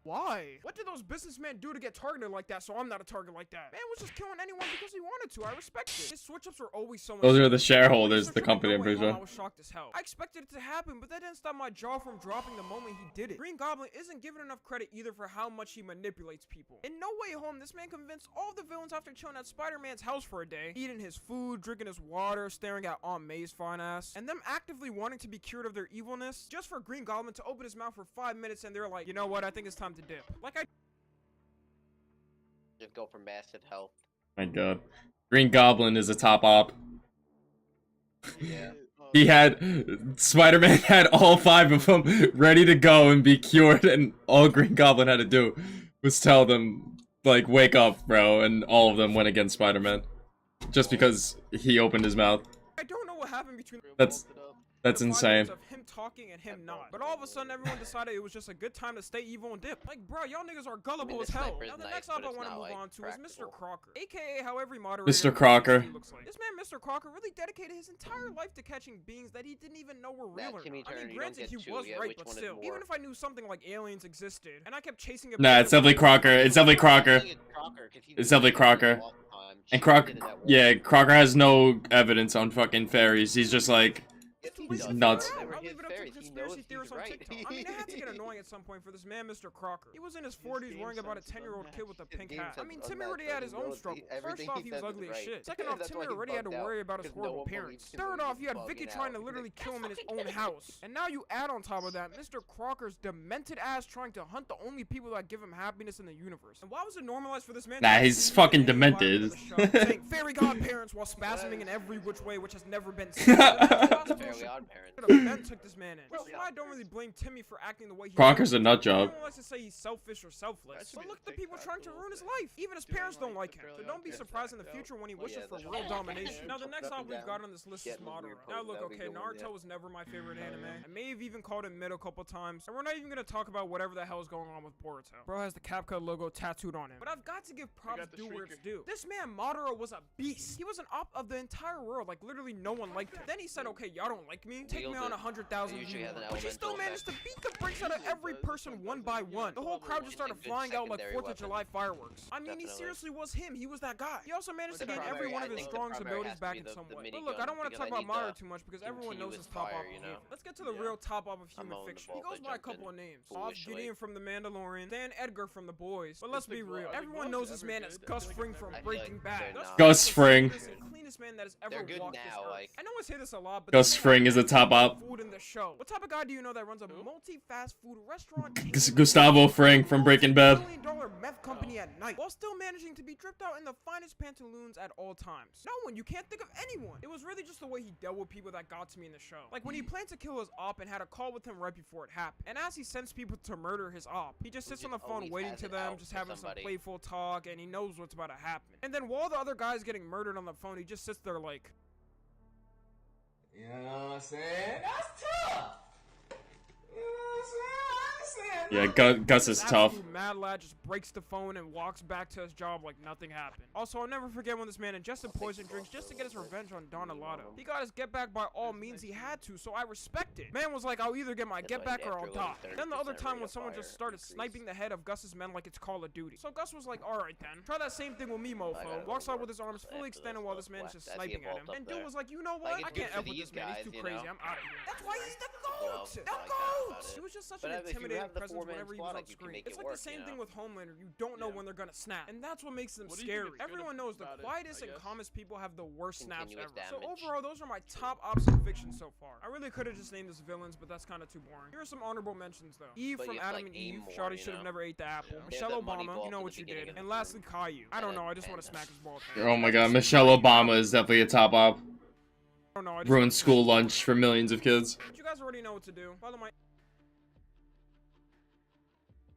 why? What did those businessmen do to get targeted like that so I'm not a target like that? Man was just killing anyone because he wanted to. I respect it. His switch-ups were always so much. Those are the shareholders, the company, I'm pretty sure. I was shocked as hell. I expected it to happen, but that didn't stop my jaw from dropping the moment he did it. Green Goblin isn't given enough credit either for how much he manipulates people. In No Way Home, this man convinced all the villains after chilling at Spider-Man's house for a day, eating his food, drinking his water, staring at Aunt May's fine ass, and them actively wanting to be cured of their evilness, just for Green Goblin to open his mouth for 5 minutes and they're like, you know what, I think it's time to dip. Like, Just go for massive health. My god. Green Goblin is a top op. Yeah. He had Spider-Man had all 5 of them ready to go and be cured, and all Green Goblin had to do was tell them, like, wake up, bro, and all of them went against Spider-Man. Just because he opened his mouth. I don't know what happened between That's insane. of him talking and him not. But all of a sudden, everyone decided it was just a good time to stay evil and dip. Like, bro, y'all niggas are gullible as hell. Now, the next op I want to move on to is Mr. Crocker, aka how every moderator Mr. Crocker. looks like. This man, Mr. Crocker, really dedicated his entire life to catching beings that he didn't even know were real or not. I mean, granted, he was right, but still, even if I knew something like aliens existed, and I kept chasing it. Nah, it's definitely Crocker. It's definitely Crocker. It's definitely Crocker. And Crocker has no evidence on fucking fairies. He's just like, he's nuts. I'll leave it up to conspiracy theorists on TikTok. I mean, it had to get annoying at some point for this man, Mr. Crocker. He was in his 40s worrying about a 10-year-old kid with a pink hat. I mean, Timmy already had his own struggle. First off, he was ugly as shit. Second off, Timmy already had to worry about his horrible appearance. Third off, you had Vicky trying to literally kill him in his own house. And now you add on top of that, Mr. Crocker's demented ass trying to hunt the only people that give him happiness in the universe. And why was it normalized for this man? Nah, he's fucking demented. Saying fairy godparents while spasming in every which way, which has never been seen. Ben took this man in. Which is why I don't really blame Timmy for acting the way he Crocker's does. a nut job. Everyone likes to say he's selfish or selfless. But look at the people trying to ruin his life. Even his parents don't like him. So don't be surprised in the future when he wishes for real domination. Now the next op we've got on this list is Madara. Now look, okay, Naruto was never my favorite anime. I may have even called him mid a couple times. And we're not even gonna talk about whatever the hell is going on with Boruto. Bro has the CapCut logo tattooed on him. But I've got to give props due where it's due. This man Madara was a beast. He was an op of the entire world. Like literally no one liked him. Then he said, okay, y'all don't like me. Take me on 100,000 views. But he still managed to beat the brakes out of every person one by one. The whole crowd just started flying out like 4th of July fireworks. I mean, he seriously was him. He was that guy. He also managed to gain every one of his strongest abilities back in some way. But look, I don't want to talk about Madara too much because everyone knows his top op. Let's get to the real top op of human fiction. He goes by a couple of names. Moff Gideon from The Mandalorian, Dan Edgar from The Boys. But let's be real. Everyone knows this man as Gus Fring from Breaking Bad. Gus Fring. Cleanest man that has ever walked this earth. I know I say this a lot, but Gus Fring is a top op. Food in the show. What type of guy do you know that runs a multi-fast food restaurant? Gustavo Fring from Breaking Bad. $1 million meth company at night, while still managing to be dripped out in the finest pantaloons at all times. No one, you can't think of anyone. It was really just the way he dealt with people that got to me in the show. Like when he planned to kill his op and had a call with him right before it happened. And as he sends people to murder his op, he just sits on the phone waiting to them, just having some playful talk, and he knows what's about to happen. And then while the other guy's getting murdered on the phone, he just sits there like, you know what I'm saying? That's tough. You know what I'm saying? Yeah, Gus is tough. Mad lad just breaks the phone and walks back to his job like nothing happened. Also, I'll never forget when this man ingested poison drinks just to get his revenge on Don Elato. He got his get back by all means he had to, so I respect it. Man was like, I'll either get my get back or I'll die. Then the other time when someone just started sniping the head of Gus's men like it's Call of Duty. So Gus was like, alright then, try that same thing with me, mofo. Walks out with his arms fully extended while this man's just sniping at him. And dude was like, you know what? I can't F with this man, he's too crazy, I'm out of here. That's why he's the GOAT! The GOAT! He was just such an intimidating presence whenever he was on screen. It's like the same thing with Homelander, you don't know when they're gonna snap. And that's what makes them scary. Everyone knows the quietest and calmest people have the worst snaps ever. So overall, those are my top ops in fiction so far. I really could have just named this villains, but that's kind of too boring. Here are some honorable mentions though. Eve from Adam and Eve, Shawty should have never ate the apple. Michelle Obama, you know what you did. And lastly, Caillou. I don't know, I just want to smack his ball. Oh my god, Michelle Obama is definitely a top op. Ruined school lunch for millions of kids. But you guys already know what to do. Follow my...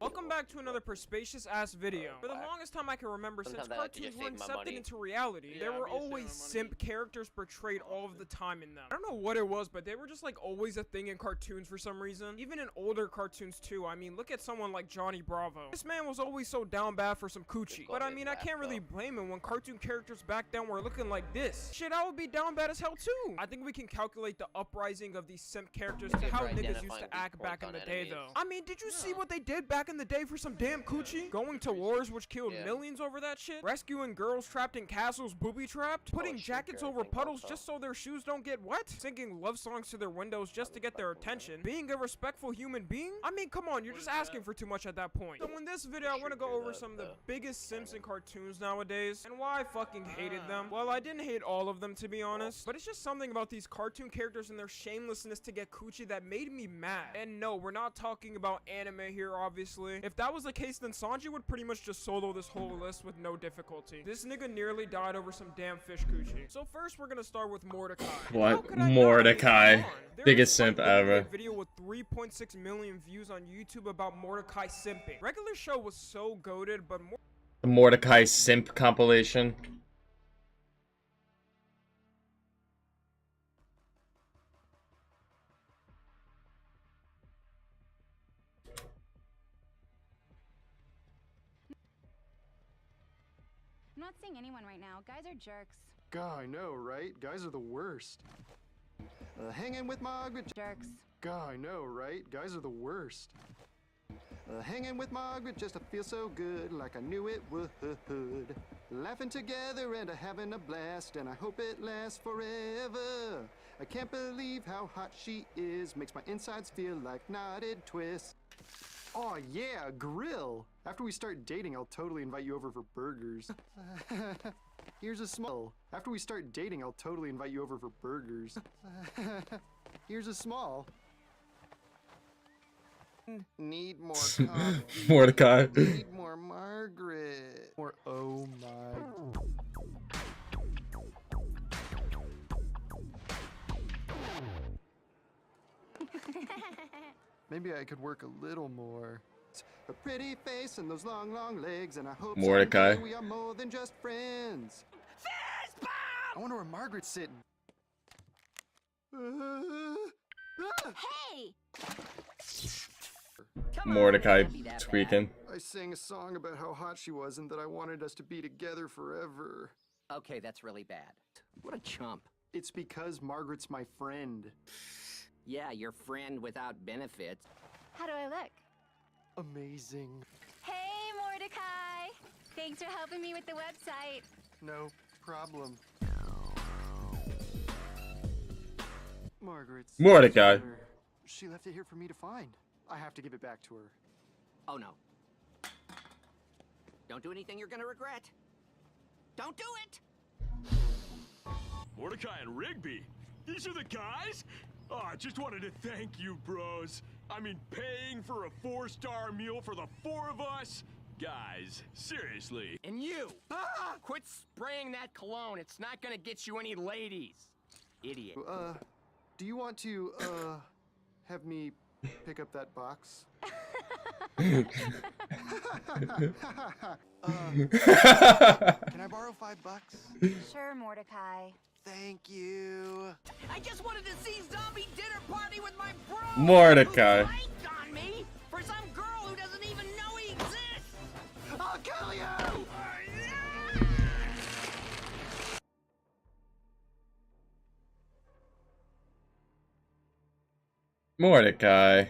Welcome back to another perspicacious ass video. For the longest time I can remember, since cartoons were incepted into reality, there were always simp characters portrayed all of the time in them. I don't know what it was, but they were just like always a thing in cartoons for some reason. Even in older cartoons too. I mean, look at someone like Johnny Bravo. This man was always so down bad for some coochie. But I mean, I can't really blame him when cartoon characters back then were looking like this. Shit, I would be down bad as hell too. I think we can calculate the uprising of these simp characters to how niggas used to act back in the day though. I mean, did you see what they did back in the day for some damn coochie? Going to wars which killed millions over that shit? Rescuing girls trapped in castles booby-trapped? Putting jackets over puddles just so their shoes don't get wet? Singing love songs to their windows just to get their attention? Being a respectful human being? I mean, come on, you're just asking for too much at that point. So in this video, I want to go over some of the biggest simps in cartoons nowadays, and why I fucking hated them. Well, I didn't hate all of them, to be honest, but it's just something about these cartoon characters and their shamelessness to get coochie that made me mad. And no, we're not talking about anime here, obviously. honestly. If that was the case, then Sanji would pretty much just solo this whole list with no difficulty. This nigga nearly died over some damn fish coochie. So first, we're gonna start with Mordecai. What? Mordecai. Biggest simp ever. Video with 3.6 million views on YouTube about Mordecai simping. Regular show was so goated, but The Mordecai simp compilation. I'm not seeing anyone right now. Guys are jerks. God, I know, right? Guys are the worst. Hanging with Margaret. Jerks. God, I know, right? Guys are the worst. Hanging with Margaret just to feel so good, like I knew it would. Laughing together and having a blast, and I hope it lasts forever. I can't believe how hot she is, makes my insides feel like knotted twists. Oh yeah, grill! After we start dating, I'll totally invite you over for burgers. Here's a small. After we start dating, I'll totally invite you over for burgers. Here's a small. Need more coffee. Mordecai. Need more Margaret. More oh my. Maybe I could work a little more. A pretty face and those long, long legs, and I hope Mordecai. someday we are more than just friends. I wonder where Margaret's sitting. Hey! Mordecai tweaking. I sang a song about how hot she was and that I wanted us to be together forever. Okay, that's really bad. What a chump. It's because Margaret's my friend. Yeah, your friend without benefits. How do I look? Amazing. Hey, Mordecai! Thanks for helping me with the website. No problem. Margaret's Mordecai. sister. She left it here for me to find. I have to give it back to her. Oh no. Don't do anything you're gonna regret. Don't do it! Mordecai and Rigby? These are the guys? Oh, I just wanted to thank you, bros. I mean, paying for a 4-star meal for the 4 of us? Guys, seriously. And you! Quit spraying that cologne. It's not gonna get you any ladies. Idiot. Do you want to, have me pick up that box? Can I borrow $5? Sure, Mordecai. Thank you. I just wanted to see zombie dinner party with my bro. Mordecai. Who liked on me for some girl who doesn't even know he exists. I'll kill you. Mordecai.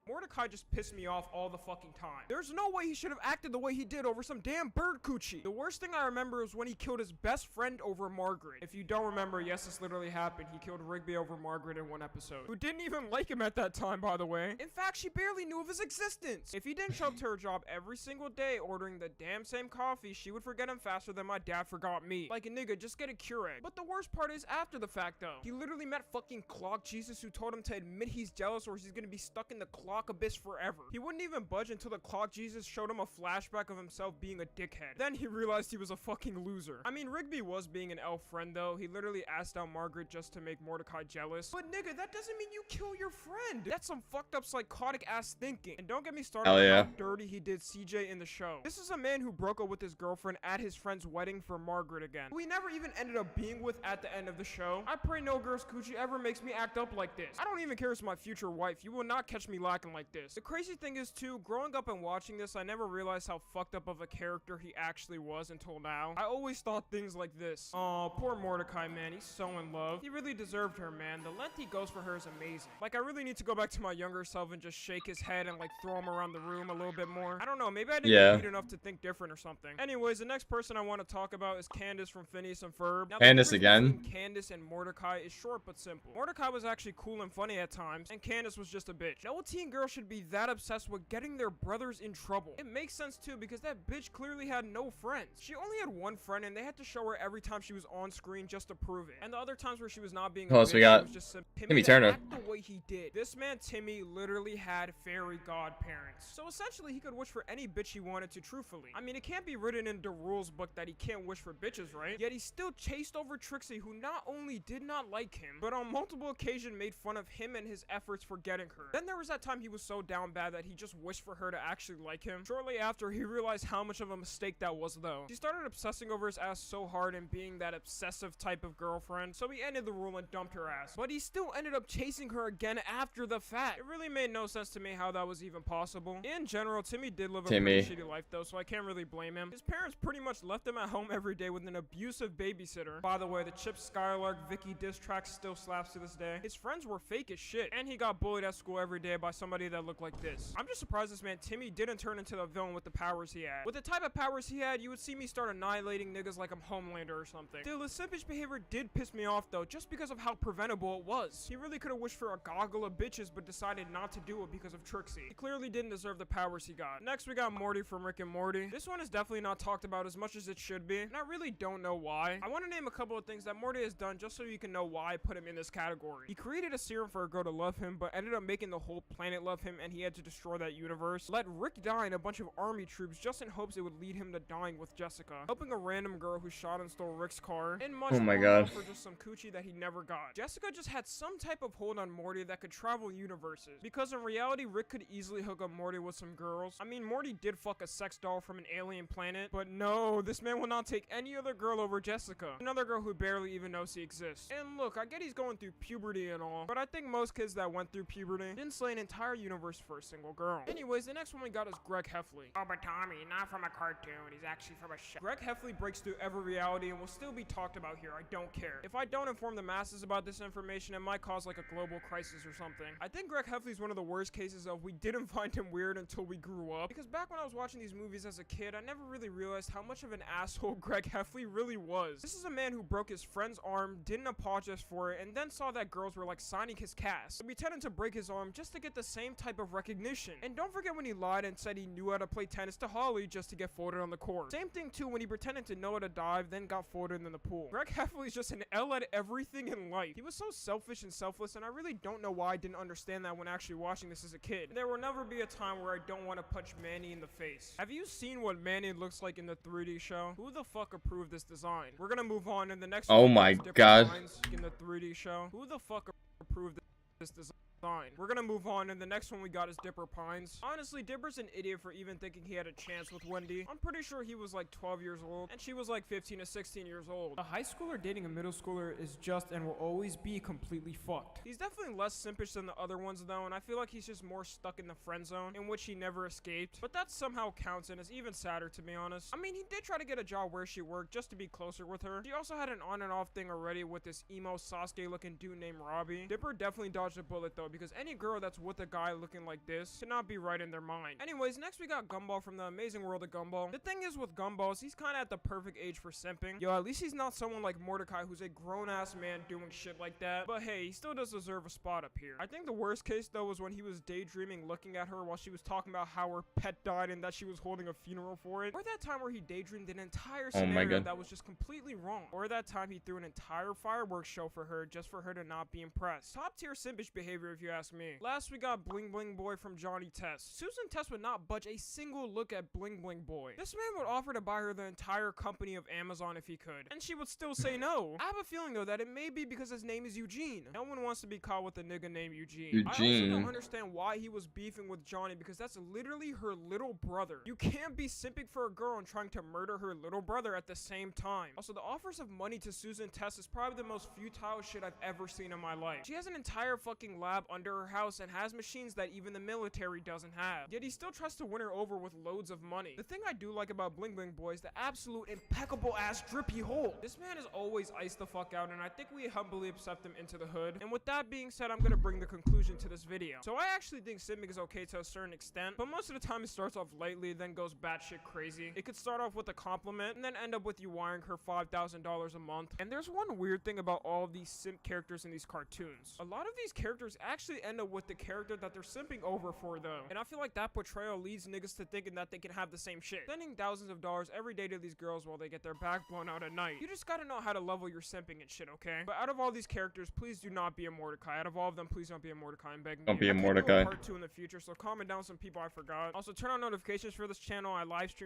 Mordecai just pissed me off all the fucking time. There's no way he should have acted the way he did over some damn bird coochie. The worst thing I remember is when he killed his best friend over Margaret. If you don't remember, yes, this literally happened. He killed Rigby over Margaret in one episode, who didn't even like him at that time, by the way. In fact, she barely knew of his existence. If he didn't show up to her job every single day ordering the damn same coffee, she would forget him faster than my dad forgot me. Like a nigga, just get a Keurig. But the worst part is after the fact, though. He literally met fucking Clock Jesus, who told him to admit he's jealous or he's gonna be stuck in the clock abyss forever. He wouldn't even budge until the Clock Jesus showed him a flashback of himself being a dickhead. Then he realized he was a fucking loser. I mean, Rigby was being an elf friend, though. He literally asked out Margaret just to make Mordecai jealous. But nigga, that doesn't mean you kill your friend. That's some fucked up psychotic ass thinking. And don't get me started on how dirty he did CJ in the show. This is a man who broke up with his girlfriend at his friend's wedding for Margaret again, who he never even ended up being with at the end of the show. I pray no girl's coochie ever makes me act up like this. I don't even care if it's my future wife. You will not catch me lacking like this. The crazy thing is too, growing up and watching this, I never realized how fucked up of a character he actually was until now. I always thought things like this. Oh, poor Mordecai, man. He's so in love. He really deserved her, man. The length he goes for her is amazing. Like, I really need to go back to my younger self and just shake his head and like throw him around the room a little bit more. I don't know, maybe I didn't get beat enough to think different or something. Anyways, the next person I want to talk about is Candace from Phineas and Ferb. Now, Candace again? Candace and Mordecai is short but simple. Mordecai was actually cool and funny at times, and Candace was just a bitch. No teen girl should be that obsessed with getting their brothers in trouble. It makes sense too, because that bitch clearly had no friends. She only had one friend, and they had to show her every time she was on screen just to prove it. And the other times where she was not being a Plus, we bitch, got it was just Timmy Turner. act the way he did. This man Timmy literally had fairy godparents, so essentially he could wish for any bitch he wanted to. Truthfully, I mean, it can't be written in the rules book that he can't wish for bitches, right? Yet he still chased over Trixie, who not only did not like him, but on multiple occasions made fun of him and his efforts for getting her. Then there was that time he was so down bad that he just wished for her to actually like him. Shortly after, he realized how much of a mistake that was though. She started obsessing over his ass so hard and being that obsessive type of girlfriend, so he ended the rule and dumped her ass. But he still ended up chasing her again after the fact. It really made no sense to me how that was even possible. In general, Timmy did live a pretty shitty life though, so I can't really blame him. His parents pretty much left him at home every day with an abusive babysitter. By the way, the Chip Skylark Vicky diss track still slaps to this day. His friends were fake as shit, and he got bullied at school every day by somebody that looked like this. I'm just surprised this man Timmy didn't turn into the villain with the powers he had. With the type of powers he had, you would see me start annihilating niggas like I'm Homelander or something. Still, his simpish behavior did piss me off though, just because of how preventable it was. He really could have wished for a goggle of bitches, but decided not to do it because of Trixie. He clearly didn't deserve the powers he got. Next, we got Morty from Rick and Morty. This one is definitely not talked about as much as it should be, and I really don't know why. I want to name a couple of things that Morty has done just so you can know why I put him in this category. He created a serum for a girl to love him, but ended up making the whole planet love him, and he had to destroy that universe. Let Rick die in a bunch of army troops just in hopes it would lead him to dying with Jessica. Helping a random girl who shot and stole Rick's car, and much more for just some coochie that he never got. Jessica just had some type of hold on Morty that could travel universes, because in reality, Rick could easily hook up Morty with some girls. I mean, Morty did fuck a sex doll from an alien planet, but no, this man will not take any other girl over Jessica, another girl who barely even knows he exists. And look, I get he's going through puberty and all, but I think most kids that went through puberty didn't slay an entire universe for a single girl. Anyways, the next one we got is Greg Heffley. Oh, but Tommy, not from a cartoon, he's actually from a show. Greg Heffley breaks through every reality and will still be talked about here, I don't care. If I don't inform the masses about this information, it might cause like a global crisis or something. I think Greg Heffley is one of the worst cases of we didn't find him weird until we grew up, because back when I was watching these movies as a kid, I never really realized how much of an asshole Greg Heffley really was. This is a man who broke his friend's arm, didn't apologize for it, and then saw that girls were like signing his cast, so pretended to break his arm just to get the same type of recognition. And don't forget when he lied and said he knew how to play tennis to Holly just to get folded on the court. Same thing too when he pretended to know how to dive, then got folded in the pool. Greg Heffley is just an L at everything in life. He was so selfish and selfless, and I really don't know why I didn't understand that when actually watching this as a kid. There will never be a time where I don't want to punch Manny in the face. Have you seen what Manny looks like in the 3D show? Who the fuck approved this design? We're gonna move on, and the next oh my god, in the 3D show. Who the fuck approved this design? We're gonna move on, and the next one we got is Dipper Pines. Honestly, Dipper's an idiot for even thinking he had a chance with Wendy. I'm pretty sure he was like 12 years old, and she was like 15 to 16 years old. A high schooler dating a middle schooler is just and will always be completely fucked. He's definitely less simpish than the other ones though, and I feel like he's just more stuck in the friend zone, in which he never escaped. But that somehow counts and is even sadder, to be honest. I mean, he did try to get a job where she worked just to be closer with her. She also had an on and off thing already with this emo Sasuke looking dude named Robbie. Dipper definitely dodged a bullet though, because any girl that's with a guy looking like this cannot be right in their mind. Anyways, next we got Gumball from the Amazing World of Gumball. The thing is with Gumballs, he's kind of at the perfect age for simping. Yo, at least he's not someone like Mordecai who's a grown-ass man doing shit like that. But hey, he still does deserve a spot up here. I think the worst case though was when he was daydreaming looking at her while she was talking about how her pet died and that she was holding a funeral for it. Or that time where he daydreamed an entire scenario that was just completely wrong. Or that time he threw an entire fireworks show for her just for her to not be impressed. Top tier simpish behavior if you ask me. Last we got Bling Bling Boy from Johnny Test. Susan Test would not budge a single look at Bling Bling Boy. This man would offer to buy her the entire company of Amazon if he could, and she would still say no. I have a feeling though that it may be because his name is Eugene. No one wants to be caught with a nigga named Eugene. I also don't understand why he was beefing with Johnny, because that's literally her little brother. You can't be simping for a girl and trying to murder her little brother at the same time. Also, the offers of money to Susan Test is probably the most futile shit I've ever seen in my life. She has an entire fucking lab under her house and has machines that even the military doesn't have. Yet he still tries to win her over with loads of money. The thing I do like about Bling Bling Boy is the absolute impeccable ass drip he holds. This man is always iced the fuck out, and I think we humbly accept him into the hood. And with that being said, I'm gonna bring the conclusion to this video. So I actually think simping is okay to a certain extent, but most of the time it starts off lightly, then goes batshit crazy. It could start off with a compliment, and then end up with you wiring her $5,000 a month. And there's one weird thing about all of these simp characters in these cartoons. A lot of these characters actually actually end up with the character that they're simping over for them. And I feel like that portrayal leads niggas to thinking that they can have the same shit. Spending thousands of dollars every day to these girls while they get their back blown out at night. You just gotta know how to level your simping and shit, okay? But out of all these characters, please do not be a Mordecai. Out of all of them, please don't be a Mordecai. I'm begging you. Don't be a I could do Mordecai. Part 2 in the future, so comment down some people I forgot. Also, turn on notifications for this channel. I live stream